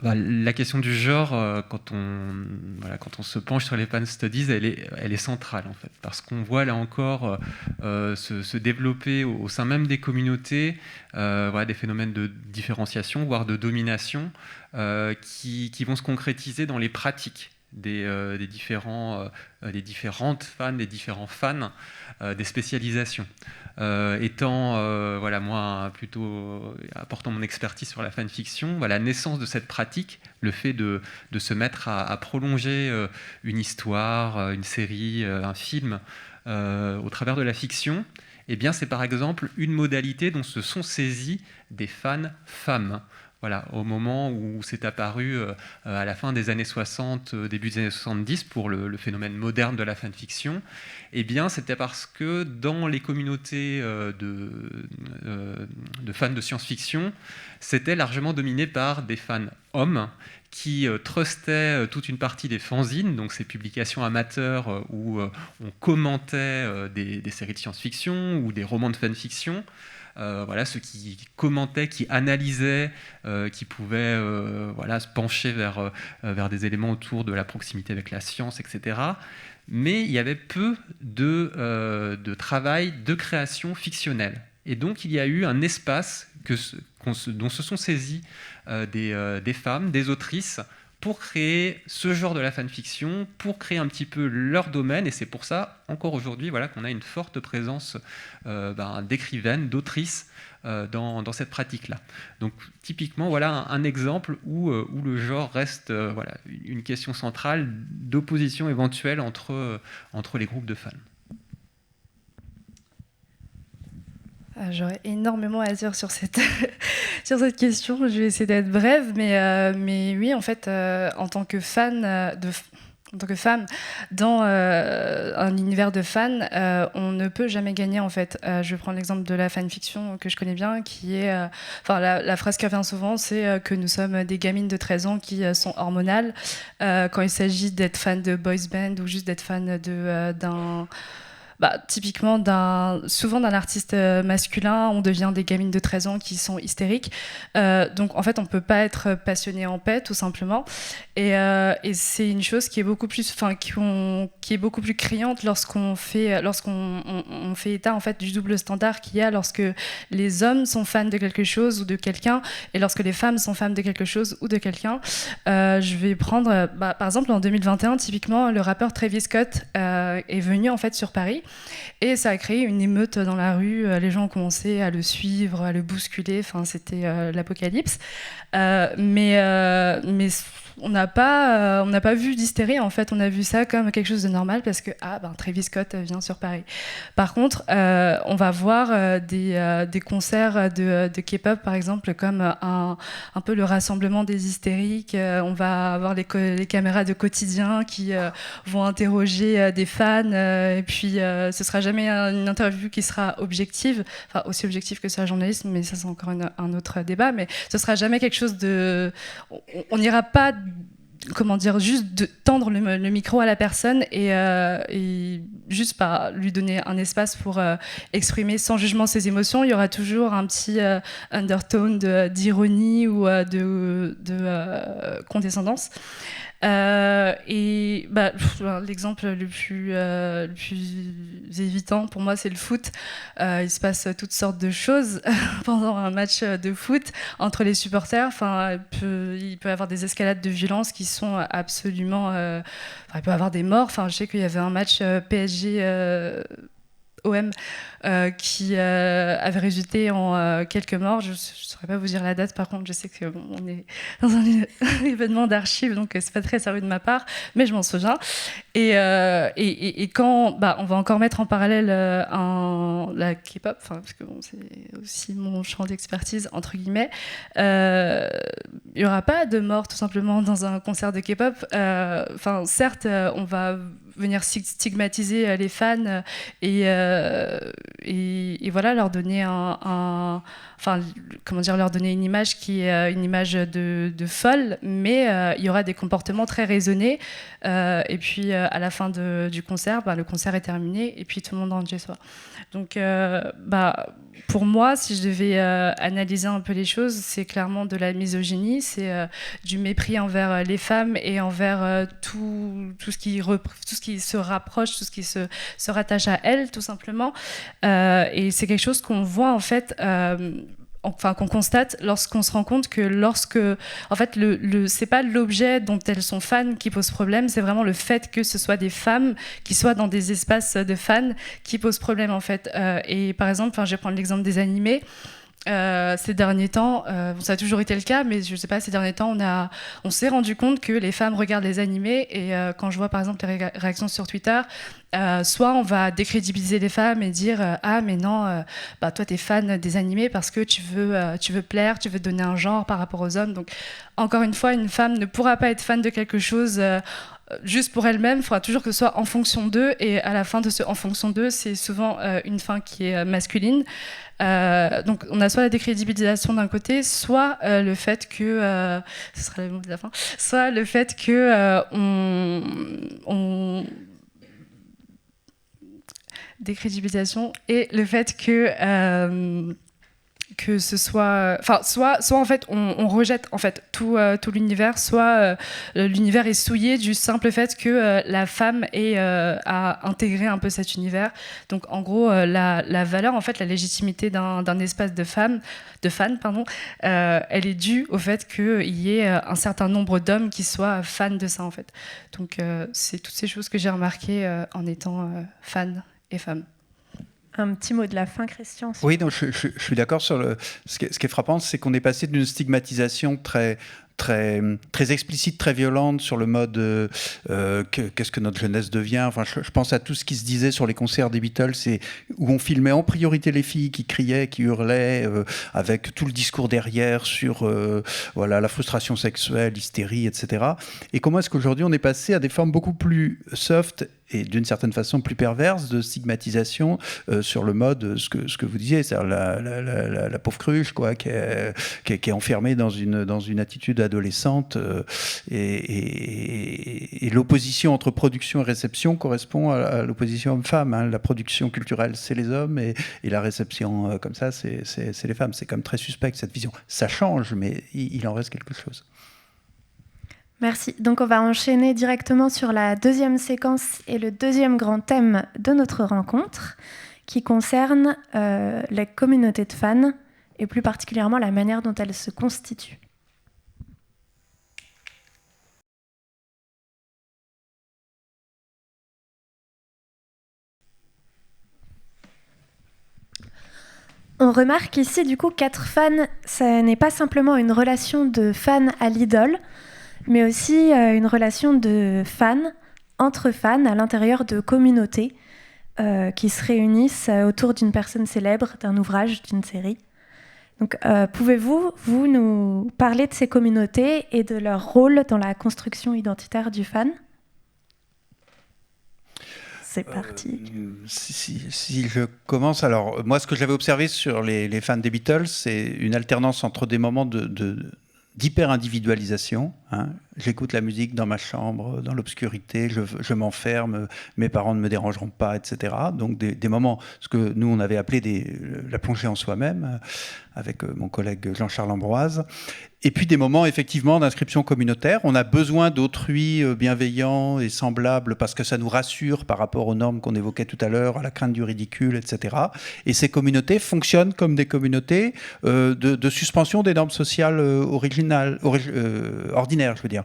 La question du genre, quand on se penche sur les fan studies, elle est centrale, en fait, parce qu'on voit, là encore, se développer au sein même des communautés des phénomènes de différenciation, voire de domination, qui vont se concrétiser dans les pratiques des différentes fans, des différents fans, des spécialisations. Moi plutôt apportant mon expertise sur la fanfiction, la naissance de cette pratique, le fait de se mettre à prolonger une histoire, une série, un film au travers de la fiction, eh bien c'est par exemple une modalité dont se sont saisis des fans femmes. Voilà, au moment où c'est apparu à la fin des années 60, début des années 70, pour le phénomène moderne de la fanfiction, eh bien, c'était parce que dans les communautés de fans de science-fiction, c'était largement dominé par des fans hommes qui trustaient toute une partie des fanzines, donc ces publications amateurs où on commentait des séries de science-fiction ou des romans de fanfiction. Ceux qui commentaient, qui analysaient, qui pouvaient se pencher vers des éléments autour de la proximité avec la science, etc. Mais il y avait peu de travail de création fictionnelle. Et donc il y a eu un espace dont se sont saisies des femmes, des autrices, pour créer ce genre de la fanfiction, pour créer un petit peu leur domaine, et c'est pour ça, encore aujourd'hui, qu'on a une forte présence d'écrivaines, d'autrices dans cette pratique-là. Donc typiquement, un exemple où le genre reste une question centrale d'opposition éventuelle entre les groupes de fans. J'aurais énormément à dire sur cette question. Je vais essayer d'être brève, mais oui, en fait, en tant que femme dans un univers de fans, on ne peut jamais gagner, en fait. Je vais prendre l'exemple de la fanfiction que je connais bien, qui est... la phrase qui revient souvent, c'est que nous sommes des gamines de 13 ans qui sont hormonales. Quand il s'agit d'être fan de boys band ou juste d'être fan d'un... typiquement, souvent d'un artiste masculin, on devient des gamines de 13 ans qui sont hystériques. Donc, en fait, on ne peut pas être passionné en paix, tout simplement. Et c'est une chose qui est beaucoup plus, qui est beaucoup plus criante lorsqu'on fait état, en fait, du double standard qu'il y a lorsque les hommes sont fans de quelque chose ou de quelqu'un, et lorsque les femmes sont fans de quelque chose ou de quelqu'un. Je vais prendre, par exemple, en 2021, typiquement, le rappeur Travis Scott est venu, en fait, sur Paris. Et ça a créé une émeute dans la rue. Les gens ont commencé à le suivre, à le bousculer. C'était l'apocalypse. Mais on n'a pas vu d'hystérie. En fait, on a vu ça comme quelque chose de normal parce que Travis Scott vient sur Paris. Par contre, on va voir des concerts de K-pop, par exemple, comme un peu le rassemblement des hystériques. On va avoir les caméras de quotidien qui vont interroger des fans. Et puis, ce sera jamais une interview qui sera objective, aussi objective que ça, journalisme, mais ça, c'est encore un autre débat. Mais ce sera jamais quelque chose de... On n'ira pas... juste de tendre le micro à la personne et juste lui donner un espace pour exprimer sans jugement ses émotions. Il y aura toujours un petit undertone d'ironie ou de condescendance. Et l'exemple le plus évident pour moi, c'est le foot. Il se passe toutes sortes de choses pendant un match de foot entre les supporters. Enfin, il peut y avoir des escalades de violence qui sont absolument... il peut y avoir des morts. Enfin, je sais qu'il y avait un match PSG... OM qui avait résulté en quelques morts. Je ne saurais pas vous dire la date, par contre, je sais qu'on est dans un événement d'archives, donc c'est pas très sérieux de ma part, mais je m'en souviens. Et quand on va encore mettre en parallèle la K-pop, parce que c'est aussi mon champ d'expertise, entre guillemets, il n'y aura pas de mort tout simplement dans un concert de K-pop. Certes, on va venir stigmatiser les fans et voilà, leur donner leur donner une image qui est une image de folle, mais il y aura des comportements très raisonnés, et puis à la fin du concert, le concert est terminé et puis tout le monde rentre chez soi. Donc pour moi, si je devais analyser un peu les choses, c'est clairement de la misogynie, c'est du mépris envers les femmes et envers tout ce qui se rapproche, tout ce qui se rattache à elles, tout simplement. Et c'est quelque chose qu'on voit en fait... qu'on constate lorsqu'on se rend compte que c'est pas l'objet dont elles sont fans qui pose problème, c'est vraiment le fait que ce soit des femmes qui soient dans des espaces de fans qui pose problème en fait. Et par exemple, je vais prendre l'exemple des animés. Ces derniers temps, ça a toujours été le cas, mais je sais pas, ces derniers temps, on s'est rendu compte que les femmes regardent les animés, et quand je vois par exemple les réactions sur Twitter, soit on va décrédibiliser les femmes et dire ah mais non, toi t'es fan des animés parce que tu veux plaire, tu veux donner un genre par rapport aux hommes. Donc encore une fois, une femme ne pourra pas être fan de quelque chose juste pour elle-même, il faudra toujours que ce soit en fonction d'eux, et à la fin de ce en fonction d'eux, c'est souvent une fin qui est masculine. Donc on a soit la décrédibilisation d'un côté, soit le fait que ce sera le mot de la fin, soit le fait que décrédibilisation et le fait que ce soit, soit en fait on rejette en fait tout l'univers, soit l'univers est souillé du simple fait que la femme a intégré un peu cet univers. Donc en gros la valeur, en fait la légitimité d'un espace de fans, elle est due au fait qu'il y ait un certain nombre d'hommes qui soient fans de ça en fait. Donc c'est toutes ces choses que j'ai remarquées en étant fan et femme. Un petit mot de la fin, Christian. Oui, donc je suis d'accord sur ce qui est frappant, c'est qu'on est passé d'une stigmatisation très explicite, très violente sur le mode qu'est-ce que notre jeunesse devient. Enfin, je pense à tout ce qui se disait sur les concerts des Beatles, où on filmait en priorité les filles qui criaient, qui hurlaient, avec tout le discours derrière sur la frustration sexuelle, l'hystérie, etc. Et comment est-ce qu'aujourd'hui on est passé à des formes beaucoup plus soft et d'une certaine façon plus perverse de stigmatisation sur le mode, ce que vous disiez, c'est-à-dire la pauvre cruche, quoi, qui est enfermée dans une attitude adolescente, et l'opposition entre production et réception correspond à l'opposition homme-femme. Hein. La production culturelle, c'est les hommes, et la réception comme ça, c'est les femmes. C'est comme très suspect, cette vision. Ça change, mais il en reste quelque chose. Merci. Donc on va enchaîner directement sur la deuxième séquence et le deuxième grand thème de notre rencontre, qui concerne les communautés de fans, et plus particulièrement la manière dont elles se constituent. On remarque ici, du coup, qu'être fan, ça n'est pas simplement une relation de fan à l'idole, mais aussi une relation de fans, entre fans, à l'intérieur de communautés qui se réunissent autour d'une personne célèbre, d'un ouvrage, d'une série. Donc, pouvez-vous nous parler de ces communautés et de leur rôle dans la construction identitaire du fan ? C'est parti. Si je commence, alors moi ce que j'avais observé sur les fans des Beatles, c'est une alternance entre des moments d'hyper-individualisation. Hein. J'écoute la musique dans ma chambre, dans l'obscurité, je m'enferme, mes parents ne me dérangeront pas, etc. Donc des moments, ce que nous on avait appelé la plongée en soi-même, avec mon collègue Jean-Charles Ambroise. Et puis des moments effectivement d'inscription communautaire. On a besoin d'autrui bienveillant et semblable parce que ça nous rassure par rapport aux normes qu'on évoquait tout à l'heure, à la crainte du ridicule, etc. Et ces communautés fonctionnent comme des communautés de suspension des normes sociales ordinaires, je veux dire.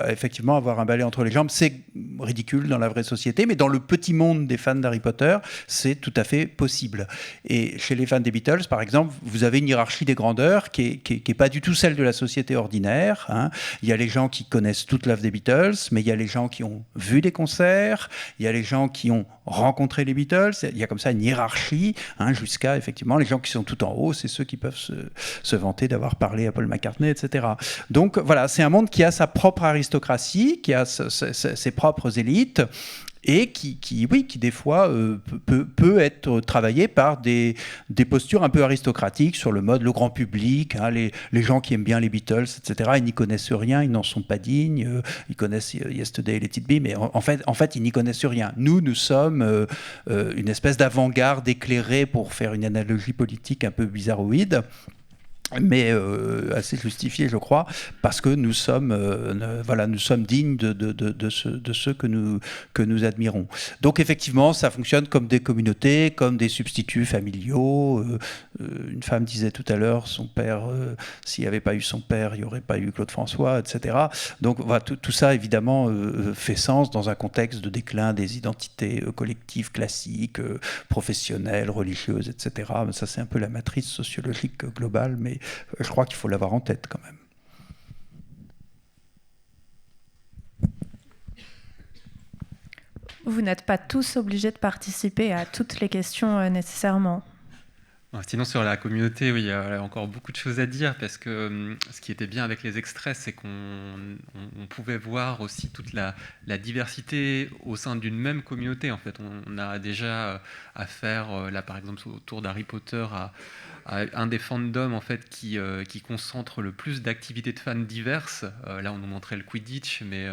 Effectivement, avoir un balai entre les jambes, c'est ridicule dans la vraie société, mais dans le petit monde des fans d'Harry Potter, c'est tout à fait possible. Et chez les fans des Beatles, par exemple, vous avez une hiérarchie des grandeurs qui est pas du tout celle de la société ordinaire. Hein. Il y a les gens qui connaissent toute l'œuvre des Beatles, mais il y a les gens qui ont vu des concerts, il y a les gens qui ont rencontré les Beatles, il y a comme ça une hiérarchie, hein, jusqu'à effectivement les gens qui sont tout en haut, c'est ceux qui peuvent se vanter d'avoir parlé à Paul McCartney, etc. Donc voilà, c'est un monde qui a sa propre aristocratie, qui a ses propres élites, et qui des fois peut être travaillé par des postures un peu aristocratiques sur le mode le grand public, hein, les gens qui aiment bien les Beatles, etc. Ils n'y connaissent rien, ils n'en sont pas dignes, ils connaissent Yesterday et Let It Be, mais en fait ils n'y connaissent rien. Nous sommes une espèce d'avant-garde éclairée, pour faire une analogie politique un peu bizarroïde, mais assez justifié, je crois, parce que nous sommes dignes de ceux que nous admirons. Donc effectivement, ça fonctionne comme des communautés, comme des substituts familiaux. Une femme disait tout à l'heure, son père, s'il n'y avait pas eu son père, il n'y aurait pas eu Claude François, etc. Donc voilà, tout ça, évidemment, fait sens dans un contexte de déclin des identités collectives classiques, professionnelles, religieuses, etc. Ça, c'est un peu la matrice sociologique globale, mais je crois qu'il faut l'avoir en tête quand même. Vous n'êtes pas tous obligés de participer à toutes les questions nécessairement. Sinon, sur la communauté, oui, il y a encore beaucoup de choses à dire, parce que ce qui était bien avec les extraits, c'est qu'on pouvait voir aussi toute la diversité au sein d'une même communauté. En fait, on a déjà affaire, là par exemple, autour d'Harry Potter, à un des fandoms en fait qui concentre le plus d'activités de fans diverses. Là, on nous montrait le Quidditch, mais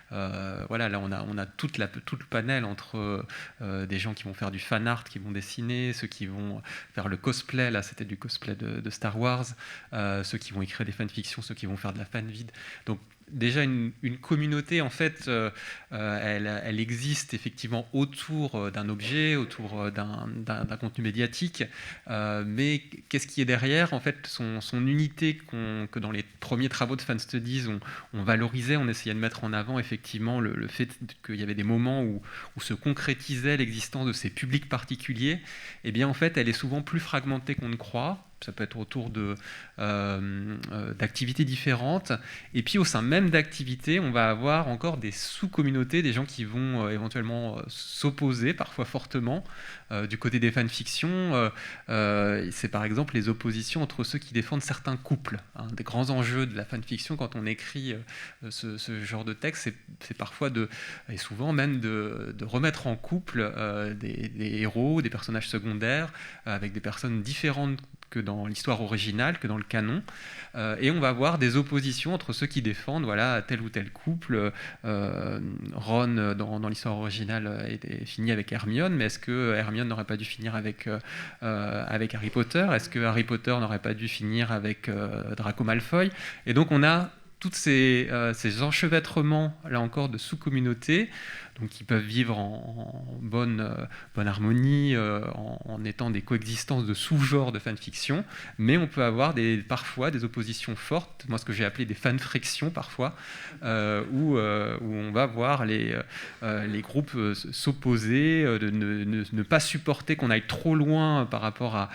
voilà, là on a tout le panel entre des gens qui vont faire du fan art, qui vont dessiner, ceux qui vont faire le cosplay. Là, c'était du cosplay de Star Wars, ceux qui vont écrire des fanfictions, ceux qui vont faire de la fanvide. Donc déjà une communauté en fait, elle existe effectivement autour d'un objet, autour d'un contenu médiatique, mais qu'est-ce qui est derrière en fait, son unité que dans les premiers travaux de Fan Studies on valorisait, on essayait de mettre en avant effectivement le fait qu'il y avait des moments où se concrétisait l'existence de ces publics particuliers. Et bien en fait elle est souvent plus fragmentée qu'on ne croit. Ça peut être autour d'activités différentes. Et puis au sein même d'activités, on va avoir encore des sous-communautés, des gens qui vont éventuellement s'opposer, parfois fortement. Du côté des fanfictions, c'est par exemple les oppositions entre ceux qui défendent certains couples. Hein. Des grands enjeux de la fanfiction, quand on écrit ce genre de texte, c'est parfois et souvent même de remettre en couple des héros, des personnages secondaires, avec des personnes différentes que dans l'histoire originale, que dans le canon, et on va avoir des oppositions entre ceux qui défendent tel ou tel couple. Ron, dans l'histoire originale, est fini avec Hermione, mais est-ce que Hermione n'aurait pas dû finir avec Harry Potter? Est-ce que Harry Potter n'aurait pas dû finir avec Draco Malfoy? Et donc on a tous ces enchevêtrements, là encore, de sous-communautés, donc qui peuvent vivre en bonne harmonie, en étant des coexistences de sous-genres de fanfiction, mais on peut avoir parfois des oppositions fortes, moi ce que j'ai appelé des fanfrictions parfois, où on va voir les groupes s'opposer, de ne pas supporter qu'on aille trop loin par rapport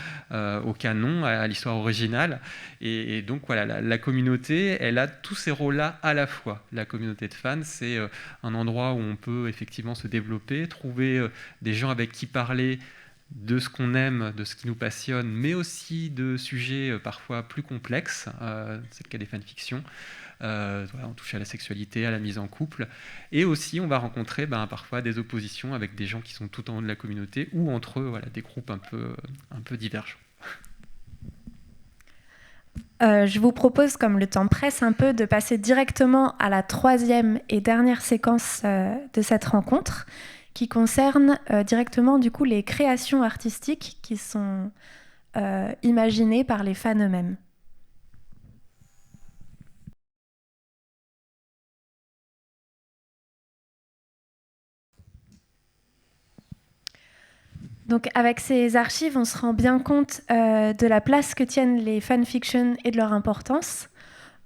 au canon, à l'histoire originale, et donc voilà, la communauté, elle a tous ces rôles-là à la fois. La communauté de fans, c'est un endroit où on peut effectivement se développer, trouver des gens avec qui parler de ce qu'on aime, de ce qui nous passionne, mais aussi de sujets parfois plus complexes, c'est le cas des fanfictions. On touche à la sexualité, à la mise en couple, et aussi on va rencontrer parfois des oppositions avec des gens qui sont tout en haut de la communauté, ou entre eux, des groupes un peu divergents. Je vous propose, comme le temps presse un peu, de passer directement à la troisième et dernière séquence de cette rencontre, qui concerne directement du coup les créations artistiques qui sont imaginés par les fans eux-mêmes. Donc avec ces archives, on se rend bien compte de la place que tiennent les fanfictions et de leur importance.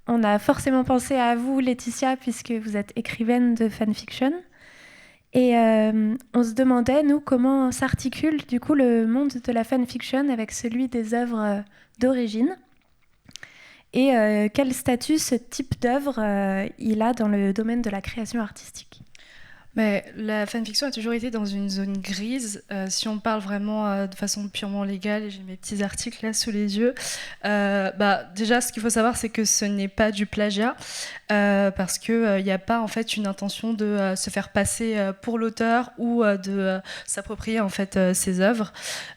On a forcément pensé à vous, Laetitia, puisque vous êtes écrivaine de fanfiction. Et on se demandait, nous, comment s'articule du coup le monde de la fanfiction avec celui des œuvres d'origine. Et quel statut ce type d'œuvre il a dans le domaine de la création artistique. Mais la fanfiction a toujours été dans une zone grise. Si on parle vraiment de façon purement légale, et j'ai mes petits articles là sous les yeux, déjà ce qu'il faut savoir c'est que ce n'est pas du plagiat, parce qu'il n'y a pas en fait une intention de se faire passer pour l'auteur ou de s'approprier en fait ses œuvres.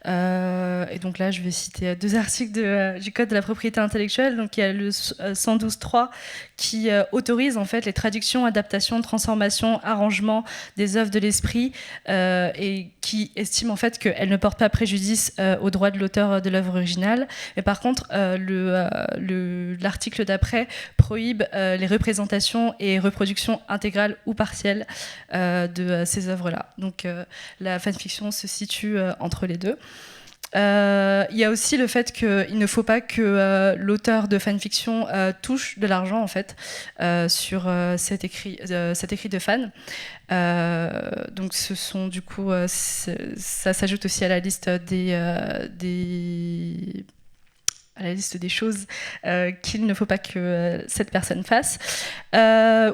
Et donc là je vais citer 2 articles du Code de la propriété intellectuelle. Donc il y a le 112.3 qui autorise en fait les traductions, adaptations, transformations, arrangements des œuvres de l'esprit, et qui estime en fait qu'elles ne portent pas préjudice aux droits de l'auteur de l'œuvre originale. Mais par contre, l'article d'après prohibe les représentations et reproductions intégrales ou partielles de ces œuvres-là. Donc la fanfiction se situe entre les deux. Il y a aussi le fait qu'il ne faut pas que l'auteur de fanfiction touche de l'argent en fait sur cet écrit de fan. Donc ce sont du coup ça s'ajoute aussi à la liste à la liste des choses qu'il ne faut pas que cette personne fasse.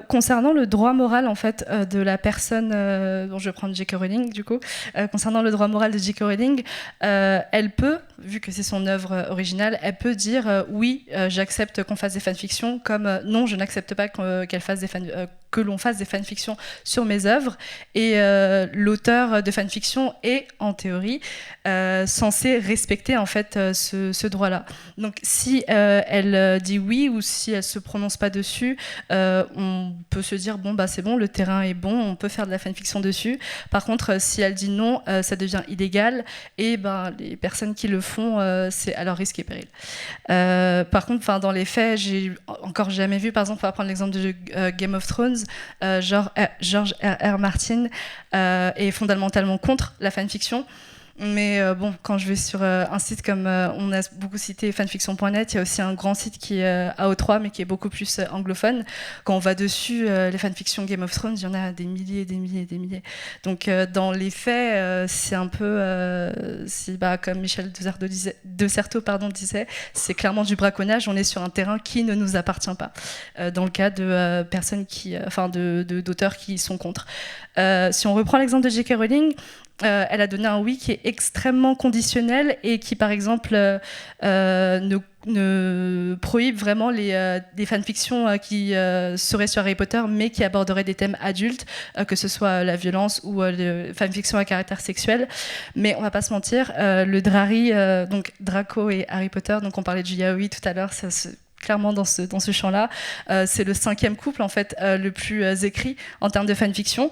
Concernant le droit moral en fait de la personne dont je vais prendre J.K. Rowling du coup, concernant le droit moral de J.K. Rowling, elle peut, vu que c'est son œuvre originale, elle peut dire oui, j'accepte qu'on fasse des fanfictions, comme non, je n'accepte pas que l'on fasse des fanfictions sur mes œuvres. Et l'auteur de fanfiction est, en théorie, censé respecter en fait ce droit-là. Donc si elle dit oui ou si elle se prononce pas dessus, on peut se dire bon bah c'est bon, le terrain est bon, on peut faire de la fanfiction dessus. Par contre, si elle dit non, ça devient illégal et ben les personnes qui le font, c'est à leur risque et péril. Par contre, dans les faits, j'ai encore jamais vu, par exemple, on va prendre l'exemple de Game of Thrones, George R.R. Martin est fondamentalement contre la fanfiction. Mais bon, quand je vais sur un site comme on a beaucoup cité fanfiction.net, il y a aussi un grand site qui est AO3 mais qui est beaucoup plus anglophone. Quand on va dessus, les fanfictions Game of Thrones, il y en a des milliers et des milliers et des milliers. Donc dans les faits, c'est un peu comme Michel de Certeau disait, c'est clairement du braconnage. On est sur un terrain qui ne nous appartient pas. Dans le cas de personnes d'auteurs qui sont contre. Si on reprend l'exemple de J.K. Rowling, elle a donné un oui qui est extrêmement conditionnel et qui, par exemple, ne prohibe vraiment des fanfictions qui seraient sur Harry Potter, mais qui aborderaient des thèmes adultes, que ce soit la violence ou les fanfictions à caractère sexuel. Mais on va pas se mentir, le Drarry, donc Draco et Harry Potter, donc on parlait du yaoi tout à l'heure, clairement dans ce champ-là, c'est le 5e couple en fait le plus écrit en termes de fanfiction,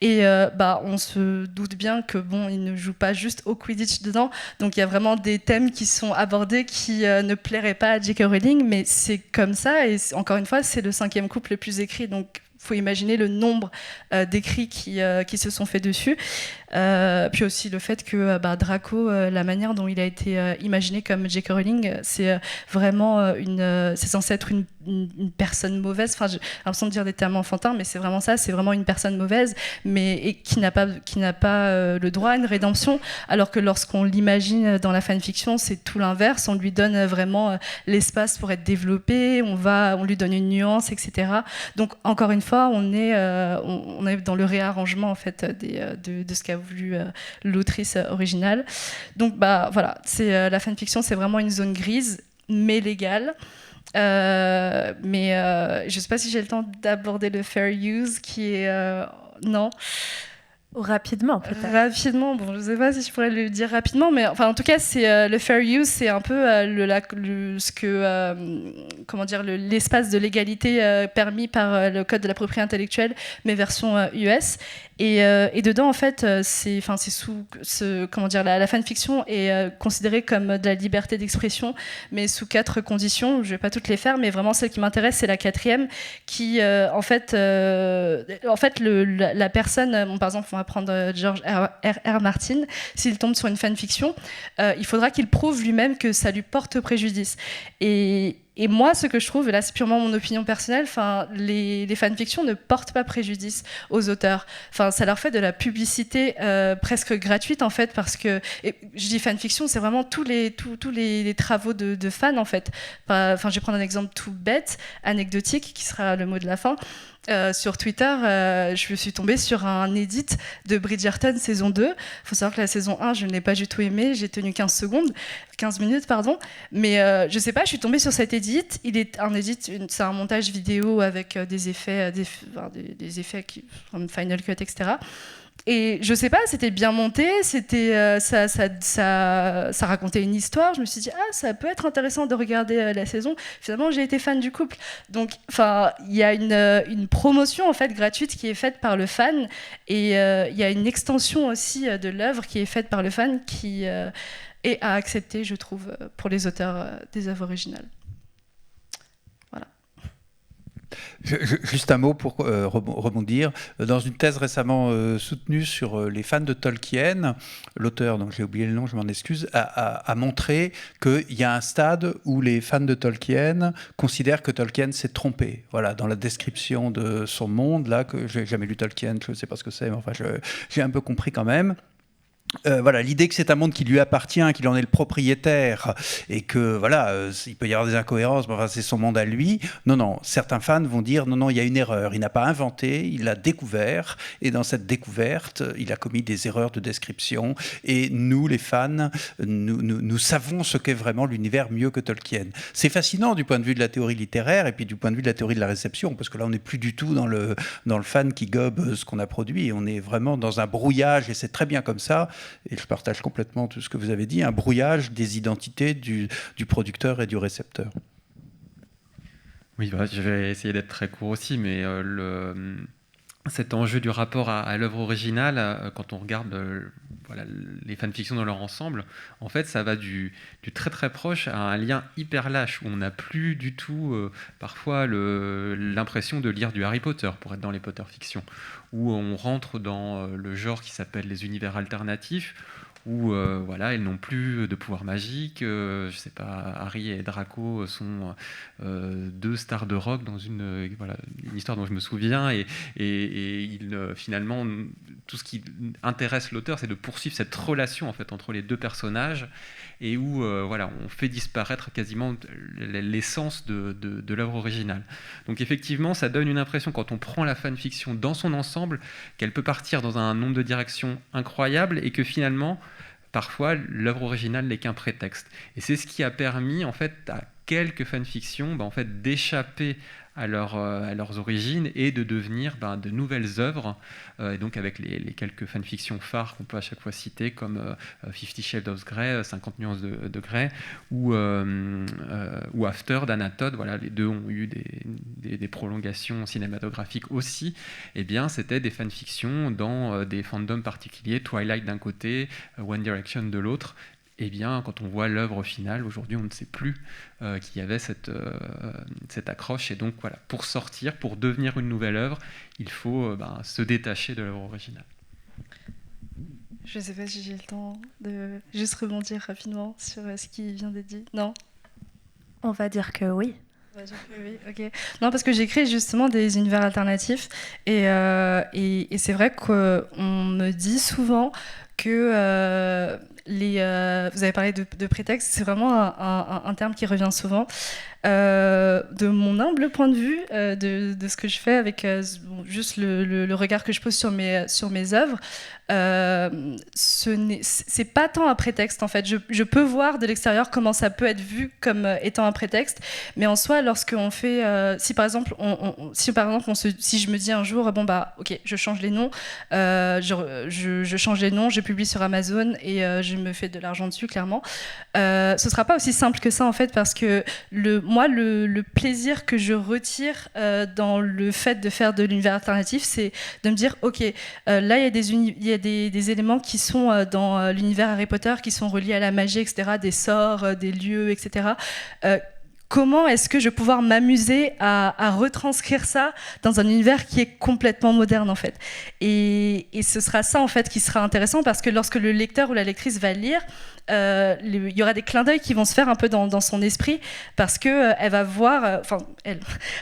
et on se doute bien que bon, il ne joue pas juste au Quidditch dedans, donc il y a vraiment des thèmes qui sont abordés qui ne plairaient pas à J.K. Rowling, mais c'est comme ça, et encore une fois c'est le 5e couple le plus écrit, donc faut imaginer le nombre d'écrits qui se sont faits dessus. Puis aussi le fait que Draco, la manière dont il a été imaginé comme J.K. Rowling, c'est vraiment c'est censé être une personne mauvaise. Enfin, j'ai l'impression de dire des termes enfantins, mais c'est vraiment ça. C'est vraiment une personne mauvaise, et qui n'a pas le droit à une rédemption. Alors que lorsqu'on l'imagine dans la fanfiction, c'est tout l'inverse. On lui donne vraiment l'espace pour être développé. On lui donne une nuance, etc. Donc encore une fois, on est dans le réarrangement en fait de ce qu'a voulu l'autrice originale. Donc voilà, la fanfiction, c'est vraiment une zone grise, mais légale. Je ne sais pas si j'ai le temps d'aborder le fair use, qui est non. Rapidement, peut-être. Rapidement, bon, je ne sais pas si je pourrais le dire rapidement, mais enfin, en tout cas, c'est le fair use, c'est un peu l'espace de légalité permis par le code de la propriété intellectuelle, mais version US. Et dedans, en fait, la fanfiction est considérée comme de la liberté d'expression, mais sous 4 conditions. Je ne vais pas toutes les faire, mais vraiment celle qui m'intéresse, c'est la 4e, qui, la personne, par exemple, on va prendre George R. Martin, s'il tombe sur une fanfiction, il faudra qu'il prouve lui-même que ça lui porte préjudice. Et moi, ce que je trouve, et là c'est purement mon opinion personnelle, les fanfictions ne portent pas préjudice aux auteurs. Ça leur fait de la publicité presque gratuite, en fait, parce que, et je dis fanfiction, c'est vraiment tous les travaux de fans, en fait. Je vais prendre un exemple tout bête, anecdotique, qui sera le mot de la fin. Sur Twitter, je suis tombée sur un edit de Bridgerton saison 2. Il faut savoir que la saison 1, je ne l'ai pas du tout aimée, j'ai tenu 15 minutes, mais je sais pas, je suis tombée sur cet edit. Il est un edit, c'est un montage vidéo avec des effets comme Final Cut, etc. Et je sais pas, c'était bien monté, ça racontait une histoire. Je me suis dit, ça peut être intéressant de regarder la saison. Finalement, j'ai été fan du couple. Donc, il y a une promotion en fait gratuite qui est faite par le fan, et il y a une extension aussi de l'œuvre qui est faite par le fan qui est à accepter, je trouve, pour les auteurs des œuvres originales. Juste un mot pour rebondir. Dans une thèse récemment soutenue sur les fans de Tolkien, l'auteur, dont j'ai oublié le nom, je m'en excuse, a montré qu'il y a un stade où les fans de Tolkien considèrent que Tolkien s'est trompé. Voilà, dans la description de son monde, là, que j'ai jamais lu Tolkien, je ne sais pas ce que c'est, mais enfin, j'ai un peu compris quand même. Voilà, l'idée que c'est un monde qui lui appartient, qu'il en est le propriétaire, et que voilà, il peut y avoir des incohérences, mais enfin, c'est son monde à lui. Non, certains fans vont dire non, il y a une erreur. Il n'a pas inventé, il l'a découvert, et dans cette découverte, il a commis des erreurs de description. Et nous, les fans, nous savons ce qu'est vraiment l'univers mieux que Tolkien. C'est fascinant du point de vue de la théorie littéraire et puis du point de vue de la théorie de la réception, parce que là, on n'est plus du tout dans le fan qui gobe ce qu'on a produit. On est vraiment dans un brouillage, et c'est très bien comme ça. Et je partage complètement tout ce que vous avez dit, un brouillage des identités du producteur et du récepteur. Oui, je vais essayer d'être très court aussi, mais cet enjeu du rapport à l'œuvre originale, quand on regarde les fanfictions dans leur ensemble, en fait, ça va du très très proche à un lien hyper lâche, où on n'a plus du tout parfois l'impression de lire du Harry Potter pour être dans les Potter fictions, où on rentre dans le genre qui s'appelle les univers alternatifs, où elles n'ont plus de pouvoir magique. Je sais pas, Harry et Draco sont 2 stars de rock dans une histoire dont je me souviens, et finalement tout ce qui intéresse l'auteur, c'est de poursuivre cette relation en fait entre les 2 personnages, et où on fait disparaître quasiment l'essence de l'œuvre originale. Donc effectivement, ça donne une impression, quand on prend la fanfiction dans son ensemble, qu'elle peut partir dans un nombre de directions incroyable, et que finalement, parfois, l'œuvre originale n'est qu'un prétexte. Et c'est ce qui a permis en fait à quelques fanfictions d'échapper à leurs origines et de devenir de nouvelles œuvres, et donc avec les quelques fanfictions phares qu'on peut à chaque fois citer, comme 50 Shades of Grey, 50 nuances de Grey, ou After d'Anatole. Les 2 ont eu des prolongations cinématographiques aussi. Eh bien, c'était des fanfictions dans des fandoms particuliers, Twilight d'un côté, One Direction de l'autre. Eh bien, quand on voit l'œuvre finale, aujourd'hui, on ne sait plus qu'il y avait cette accroche. Et donc, pour sortir, pour devenir une nouvelle œuvre, il faut se détacher de l'œuvre originale. Je ne sais pas si j'ai le temps de juste rebondir rapidement sur ce qui vient d'être dit. Non ? On va dire que oui. Oui, ok. Non, parce que j'écris justement des univers alternatifs, et c'est vrai qu'on me dit souvent que vous avez parlé de prétexte, c'est vraiment un terme qui revient souvent. De mon humble point de vue, de ce que je fais avec juste le regard que je pose sur mes œuvres, c'est pas tant un prétexte en fait. Je peux voir de l'extérieur comment ça peut être vu comme étant un prétexte, mais en soi, lorsqu'on fait, si par exemple, si je me dis un jour, bon bah, ok, je change les noms, je change les noms, je publie sur Amazon et je me fais de l'argent dessus, clairement. Ce sera pas aussi simple que ça en fait, parce que le plaisir que je retire dans le fait de faire de l'univers alternatif, c'est de me dire, ok, là il y a des éléments qui sont dans l'univers Harry Potter, qui sont reliés à la magie, etc., des sorts, des lieux, etc. Comment est-ce que je vais pouvoir m'amuser à retranscrire ça dans un univers qui est complètement moderne en fait, et ce sera ça en fait qui sera intéressant, parce que lorsque le lecteur ou la lectrice va lire, il y aura des clins d'œil qui vont se faire un peu dans son esprit, parce que elle va voir,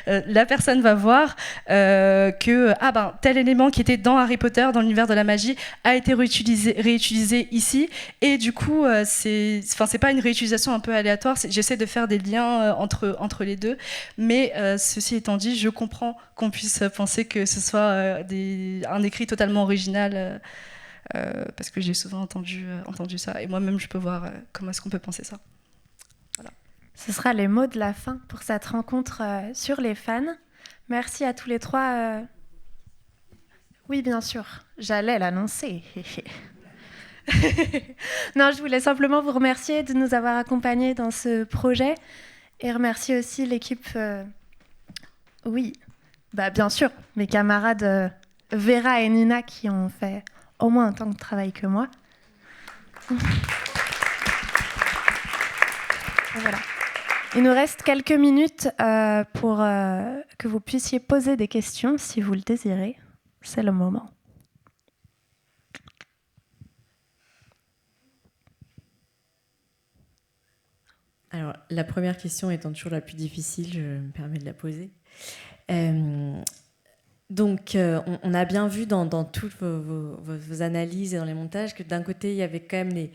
la personne va voir que tel élément qui était dans Harry Potter, dans l'univers de la magie, a été réutilisé ici, et du coup c'est pas une réutilisation un peu aléatoire, j'essaie de faire des liens entre les deux, mais ceci étant dit, je comprends qu'on puisse penser que ce soit un écrit totalement original, parce que j'ai souvent entendu ça, et moi-même je peux voir comment est-ce qu'on peut penser ça. Voilà. Ce sera les mots de la fin pour cette rencontre sur les fans. Merci à tous les trois. Oui, bien sûr, j'allais l'annoncer. Non, je voulais simplement vous remercier de nous avoir accompagnés dans ce projet, et remercier aussi l'équipe. Oui, bien sûr, mes camarades Vera et Nina qui ont fait au moins autant de travail que moi. Voilà. Il nous reste quelques minutes pour que vous puissiez poser des questions si vous le désirez. C'est le moment. Alors, la première question étant toujours la plus difficile, je me permets de la poser. Donc, on a bien vu dans toutes vos analyses et dans les montages que d'un côté, il y avait quand même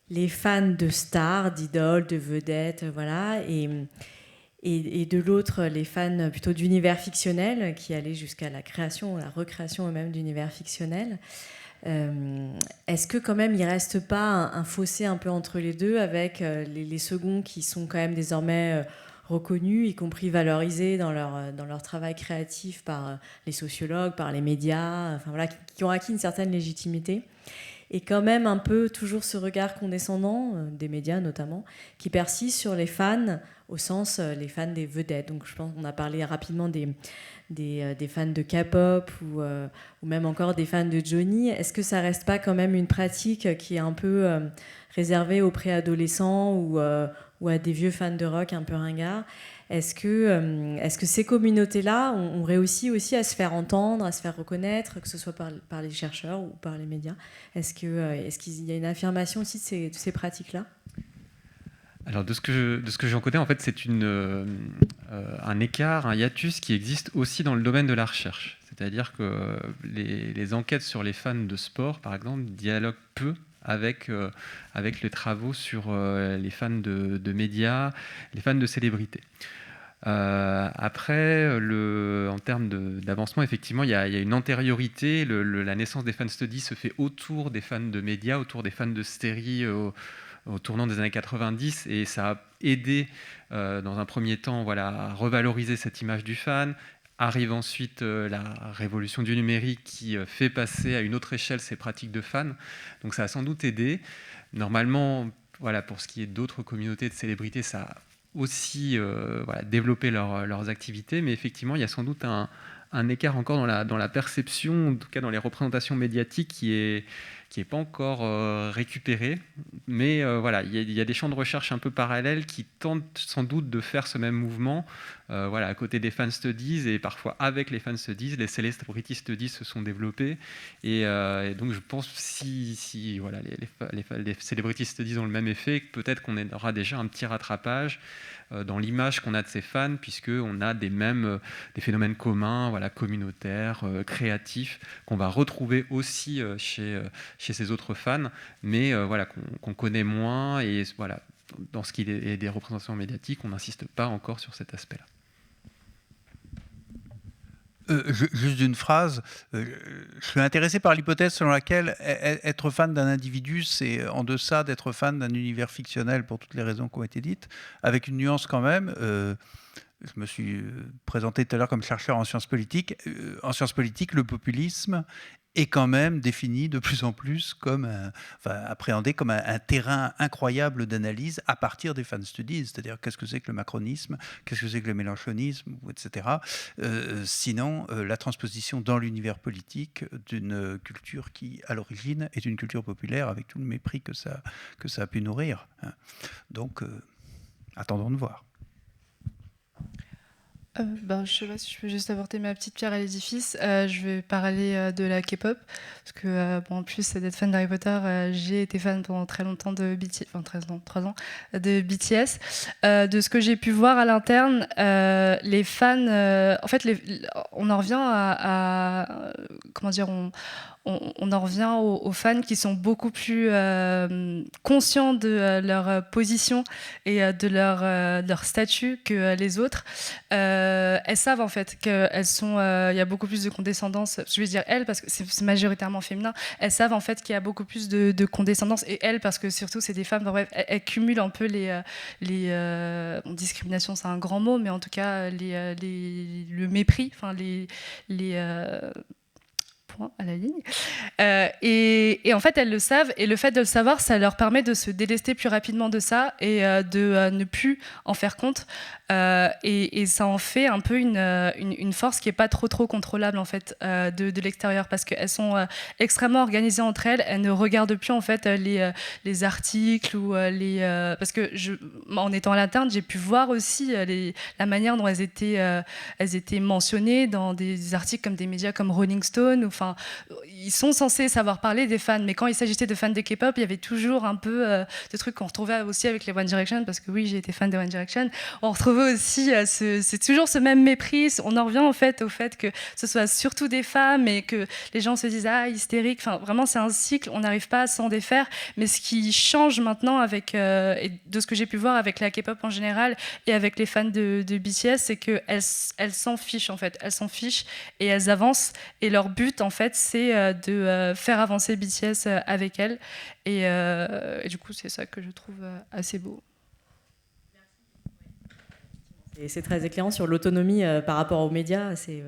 les fans de stars, d'idoles, de vedettes, voilà, et de l'autre, les fans plutôt d'univers fictionnel qui allaient jusqu'à la création, la recréation même d'univers fictionnel. Est-ce que quand même il ne reste pas un fossé un peu entre les deux, avec les seconds qui sont quand même désormais reconnus, y compris valorisés dans leur travail créatif par les sociologues, par les médias, enfin, voilà, qui ont acquis une certaine légitimité, et quand même un peu toujours ce regard condescendant des médias notamment, qui persiste sur les fans, au sens les fans des vedettes. Donc je pense qu'on a parlé rapidement des fans de K-pop ou même encore des fans de Johnny. Est-ce que ça reste pas quand même une pratique qui est un peu réservée aux préadolescents ou à des vieux fans de rock un peu ringards? Est-ce que ces communautés-là ont réussi aussi à se faire entendre, à se faire reconnaître, que ce soit par les chercheurs ou par les médias? Est-ce qu'il y a une affirmation aussi de ces pratiques-là? Alors de ce que j'en connais, en fait, c'est un écart, un hiatus qui existe aussi dans le domaine de la recherche. C'est-à-dire que les enquêtes sur les fans de sport, par exemple, dialoguent peu avec les travaux sur les fans de médias, les fans de célébrités. Après, en termes d'avancement, effectivement, il y a une antériorité. La naissance des fan studies se fait autour des fans de médias, autour des fans de séries au tournant des années 90, et ça a aidé dans un premier temps, voilà, à revaloriser cette image du fan. Arrive ensuite la révolution du numérique qui fait passer à une autre échelle ces pratiques de fans. Donc ça a sans doute aidé. Normalement, voilà, pour ce qui est d'autres communautés de célébrités, ça a aussi développé leurs activités, mais effectivement, il y a sans doute un écart encore dans la perception, en tout cas dans les représentations médiatiques, qui est pas encore récupéré. Mais voilà, il y a des champs de recherche un peu parallèles qui tentent sans doute de faire ce même mouvement. À côté des fan studies, et parfois avec les fan studies, les celebrity studies se sont développés. Et donc je pense si voilà, les celebrity studies ont le même effet, peut-être qu'on aura déjà un petit rattrapage dans l'image qu'on a de ces fans, puisqu'on a des phénomènes communs, voilà, communautaires, créatifs, qu'on va retrouver aussi chez ces autres fans, mais qu'on connaît moins, et voilà, dans ce qui est des représentations médiatiques, on n'insiste pas encore sur cet aspect-là. Juste une phrase. Je suis intéressé par l'hypothèse selon laquelle être fan d'un individu, c'est en deçà d'être fan d'un univers fictionnel pour toutes les raisons qui ont été dites, avec une nuance quand même. Je me suis présenté tout à l'heure comme chercheur en sciences politiques. En sciences politiques, le populisme est quand même défini de plus en plus comme appréhendé comme un terrain incroyable d'analyse à partir des fan studies, c'est-à-dire qu'est-ce que c'est que le macronisme, qu'est-ce que c'est que le mélenchonisme, etc. Sinon, la transposition dans l'univers politique d'une culture qui, à l'origine, est une culture populaire avec tout le mépris que ça a pu nourrir. Donc, attendons de voir. Je ne sais pas si je peux juste apporter ma petite pierre à l'édifice. Je vais parler de la K-pop, parce que en plus d'être fan d'Harry Potter, j'ai été fan pendant très longtemps de BTS, enfin 3 ans, de BTS. De ce que j'ai pu voir à l'interne, les fans, en fait, on en revient à comment dire, on en revient aux fans qui sont beaucoup plus conscients de leur position et de leur statut que les autres. Elles savent en fait qu'elles sont, il y a beaucoup plus de condescendance. Je vais dire elles parce que c'est majoritairement féminin. Elles savent en fait qu'il y a beaucoup plus de condescendance, et elles parce que surtout c'est des femmes. Bref, elles cumulent un peu discrimination, c'est un grand mot, mais en tout cas le mépris, enfin les à la ligne. Et en fait, elles le savent, et le fait de le savoir, ça leur permet de se délester plus rapidement de ça et de ne plus en faire compte. Et ça en fait un peu une force qui n'est pas trop contrôlable en fait, de l'extérieur, parce qu'elles sont extrêmement organisées entre elles. Elles ne regardent plus en fait les articles ou parce que en étant à l'interne, j'ai pu voir aussi la manière dont elles étaient mentionnées dans des articles comme des médias comme Rolling Stone. Enfin, ils sont censés savoir parler des fans, mais quand il s'agissait de fans de K-pop, il y avait toujours un peu de trucs qu'on retrouvait aussi avec les One Direction, parce que oui, j'ai été fan de One Direction. On retrouvait aussi, c'est toujours ce même mépris. On en revient en fait au fait que ce soit surtout des femmes et que les gens se disent hystérique. Enfin, vraiment, c'est un cycle. On n'arrive pas à s'en défaire. Mais ce qui change maintenant avec et de ce que j'ai pu voir avec la K-pop en général et avec les fans de BTS, c'est que elles s'en fichent en fait. Elles s'en fichent et elles avancent. Et leur but en fait, c'est de faire avancer BTS avec elles. Et du coup, c'est ça que je trouve assez beau. Et c'est très éclairant sur l'autonomie par rapport aux médias. C'est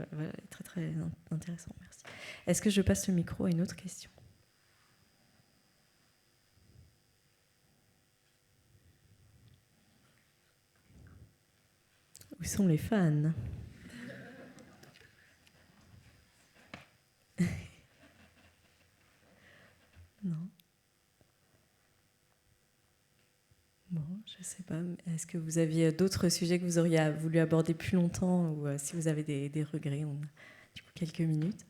très intéressant. Merci. Est-ce que je passe le micro à une autre question ? Où sont les fans ? Non. Bon, je ne sais pas. Est-ce que vous aviez d'autres sujets que vous auriez voulu aborder plus longtemps, ou si vous avez des regrets, on a du coup quelques minutes.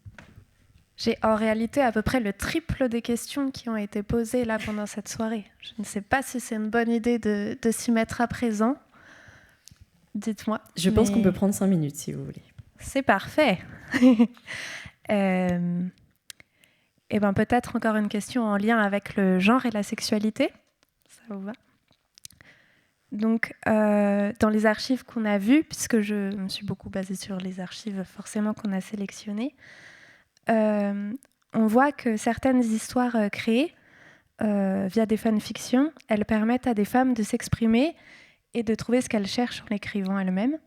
J'ai en réalité à peu près le triple des questions qui ont été posées là pendant cette soirée. Je ne sais pas si c'est une bonne idée de s'y mettre à présent. Dites-moi. Je pense qu'on peut prendre 5 minutes si vous voulez. C'est parfait. Et ben peut-être encore une question en lien avec le genre et la sexualité. Ça vous va ? Donc, dans les archives qu'on a vues, puisque je me suis beaucoup basée sur les archives forcément qu'on a sélectionnées, on voit que certaines histoires créées via des fanfictions, elles permettent à des femmes de s'exprimer et de trouver ce qu'elles cherchent en l'écrivant elles-mêmes.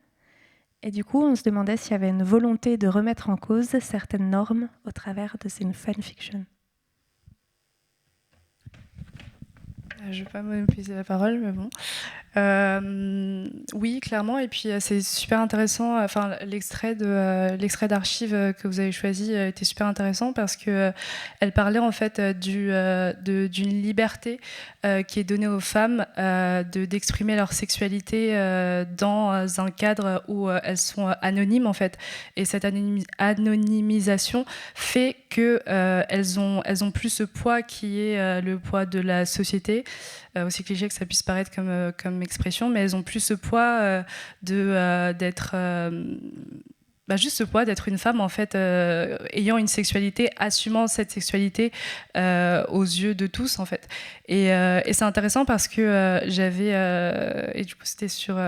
Et du coup, on se demandait s'il y avait une volonté de remettre en cause certaines normes au travers de ces fanfictions. Je ne vais pas monopoliser la parole, mais bon. Oui, clairement. Et puis, c'est super intéressant. Enfin, l'extrait d'archives que vous avez choisi était super intéressant parce qu'elle parlait en fait d'une liberté qui est donnée aux femmes d'exprimer leur sexualité dans un cadre où elles sont anonymes, en fait. Et cette anonymisation fait qu'elles ont plus ce poids qui est le poids de la société. Aussi cliché que ça puisse paraître comme expression, mais elles ont plus ce poids d'être juste ce poids d'être une femme en fait, ayant une sexualité, assumant cette sexualité aux yeux de tous en fait. Et c'est intéressant parce que j'avais et du coup c'était sur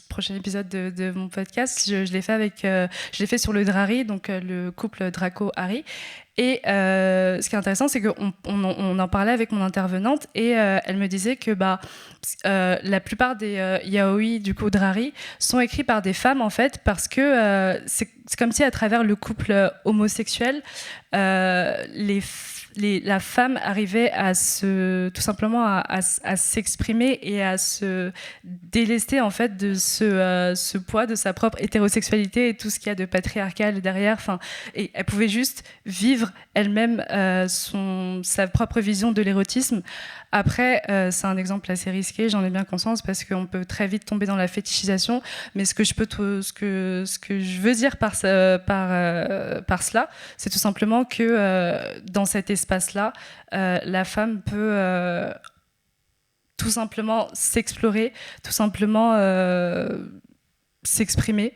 prochain épisode de mon podcast, je l'ai fait sur le Drari, donc le couple Draco-Harry. Et ce qui est intéressant, c'est qu'on en parlait avec mon intervenante et elle me disait que la plupart des yaoi du coup Drari sont écrits par des femmes en fait, parce que c'est comme si à travers le couple homosexuel, la femme arrivait tout simplement à s'exprimer et à se délester en fait de ce poids de sa propre hétérosexualité et tout ce qu'il y a de patriarcal derrière. Et elle pouvait juste vivre elle-même sa propre vision de l'érotisme. Après, c'est un exemple assez risqué, j'en ai bien conscience, parce qu'on peut très vite tomber dans la fétichisation. Mais ce que je veux dire par cela, c'est tout simplement que dans cet espace-là, la femme peut tout simplement s'explorer, tout simplement s'exprimer.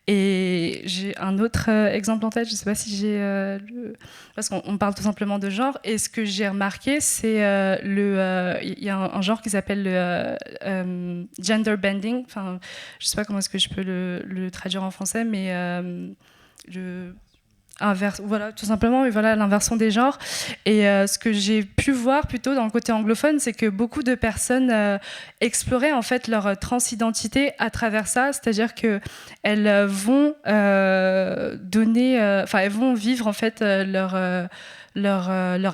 Et j'ai un autre exemple en tête, je ne sais pas si j'ai... Parce qu'on parle tout simplement de genre, et ce que j'ai remarqué, c'est il y a un genre qui s'appelle le gender bending, enfin, je ne sais pas comment est-ce que je peux le traduire en français, mais voilà, tout simplement, mais voilà, l'inversion des genres. Et ce que j'ai pu voir plutôt dans le côté anglophone, c'est que beaucoup de personnes exploraient en fait leur transidentité à travers ça, c'est-à-dire que elles vont elles vont vivre en fait leur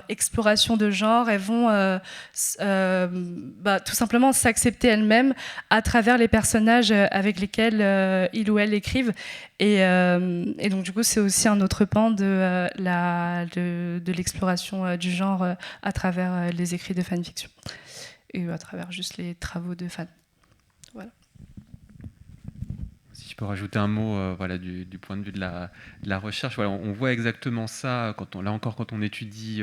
exploration de genre, elles vont tout simplement s'accepter elles-mêmes à travers les personnages avec lesquels ils ou elles écrivent. Et donc du coup, c'est aussi un autre pan de l'exploration du genre à travers les écrits de fanfiction et à travers juste les travaux de fans. Voilà. Si je peux rajouter un mot du point de vue de la recherche, voilà, on voit exactement ça quand on étudie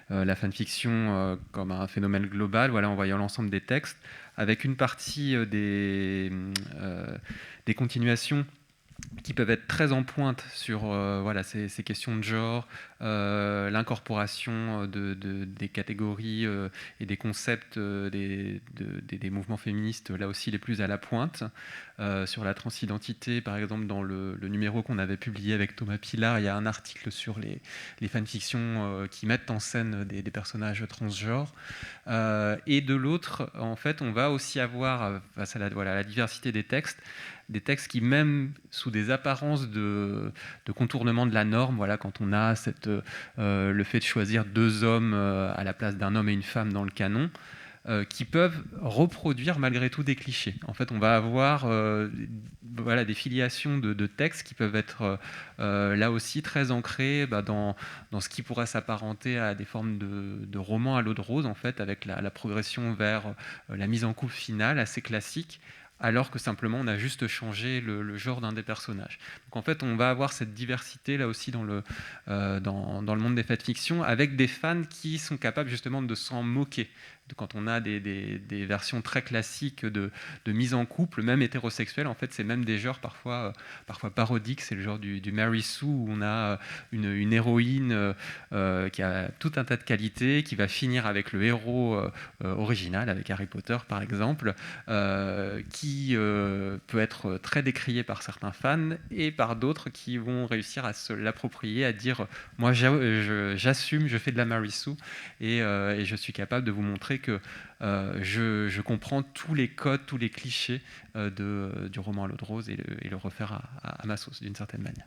la fanfiction comme un phénomène global, voilà, en voyant l'ensemble des textes, avec une partie des continuations qui peuvent être très en pointe sur ces questions de genre, l'incorporation des catégories et des concepts des mouvements féministes, là aussi les plus à la pointe. Sur la transidentité, par exemple, dans le numéro qu'on avait publié avec Thomas Pilar, il y a un article sur les fanfictions qui mettent en scène des personnages transgenres. Et de l'autre, en fait, on va aussi avoir, face à la diversité des textes qui, même sous des apparences de contournement de la norme, voilà, quand on a le fait de choisir 2 hommes à la place d'un homme et une femme dans le canon, qui peuvent reproduire malgré tout des clichés. En fait, on va avoir des filiations de textes qui peuvent être là aussi très ancrés dans ce qui pourrait s'apparenter à des formes de romans à l'eau de rose, en fait, avec la progression vers la mise en couple finale assez classique, alors que simplement on a juste changé le genre d'un des personnages. Donc en fait, on va avoir cette diversité là aussi dans le monde des fanfictions, avec des fans qui sont capables justement de s'en moquer. Quand on a des versions très classiques de mise en couple, même hétérosexuelle, en fait, c'est même des genres parfois parodiques. C'est le genre du Mary Sue, où on a une héroïne qui a tout un tas de qualités, qui va finir avec le héros original, avec Harry Potter par exemple, qui peut être très décrié par certains fans et par d'autres qui vont réussir à se l'approprier, à dire « moi j'assume, je fais de la Mary Sue et je suis capable de vous montrer que je comprends tous les codes, tous les clichés du roman à l'eau de rose et le refaire à ma sauce d'une certaine manière. »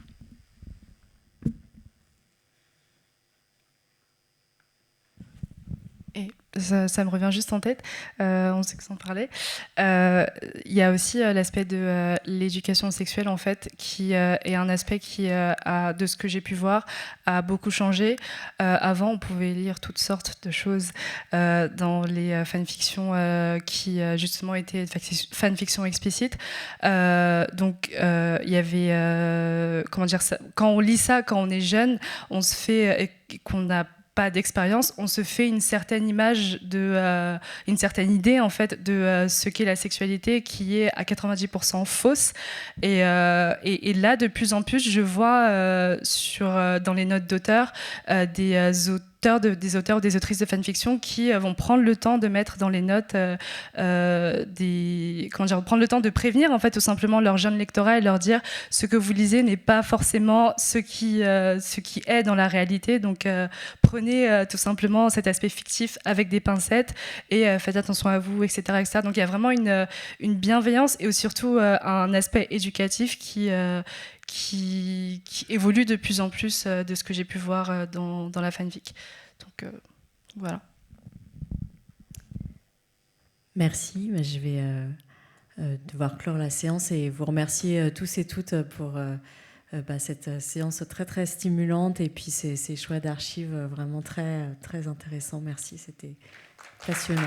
Et ça me revient juste en tête, on sait que s'en parlait. Il y a aussi l'aspect de l'éducation sexuelle, en fait, qui est un aspect qui, de ce que j'ai pu voir, a beaucoup changé. Avant, on pouvait lire toutes sortes de choses dans les fanfictions qui, justement, étaient fanfictions explicites. Donc, il y avait... comment dire ça, quand on lit ça, quand on est jeune, on se fait... qu'on n'a pas d'expérience, on se fait une certaine image une certaine idée en fait de ce qu'est la sexualité, qui est à 90% fausse. Et là, de plus en plus, je vois dans les notes d'auteur des des auteurs ou des autrices de fanfiction qui vont prendre le temps de mettre dans les notes prendre le temps de prévenir en fait tout simplement leur jeune lectorat et leur dire ce que vous lisez n'est pas forcément ce qui est dans la réalité, donc prenez tout simplement cet aspect fictif avec des pincettes et faites attention à vous, etc., etc. Donc il y a vraiment une bienveillance et surtout un aspect éducatif qui évolue de plus en plus de ce que j'ai pu voir dans la fanfic. Donc voilà. Merci. Je vais devoir clore la séance et vous remercier tous et toutes pour cette séance très très stimulante et puis ces choix d'archives vraiment très, très intéressants. Merci, c'était passionnant.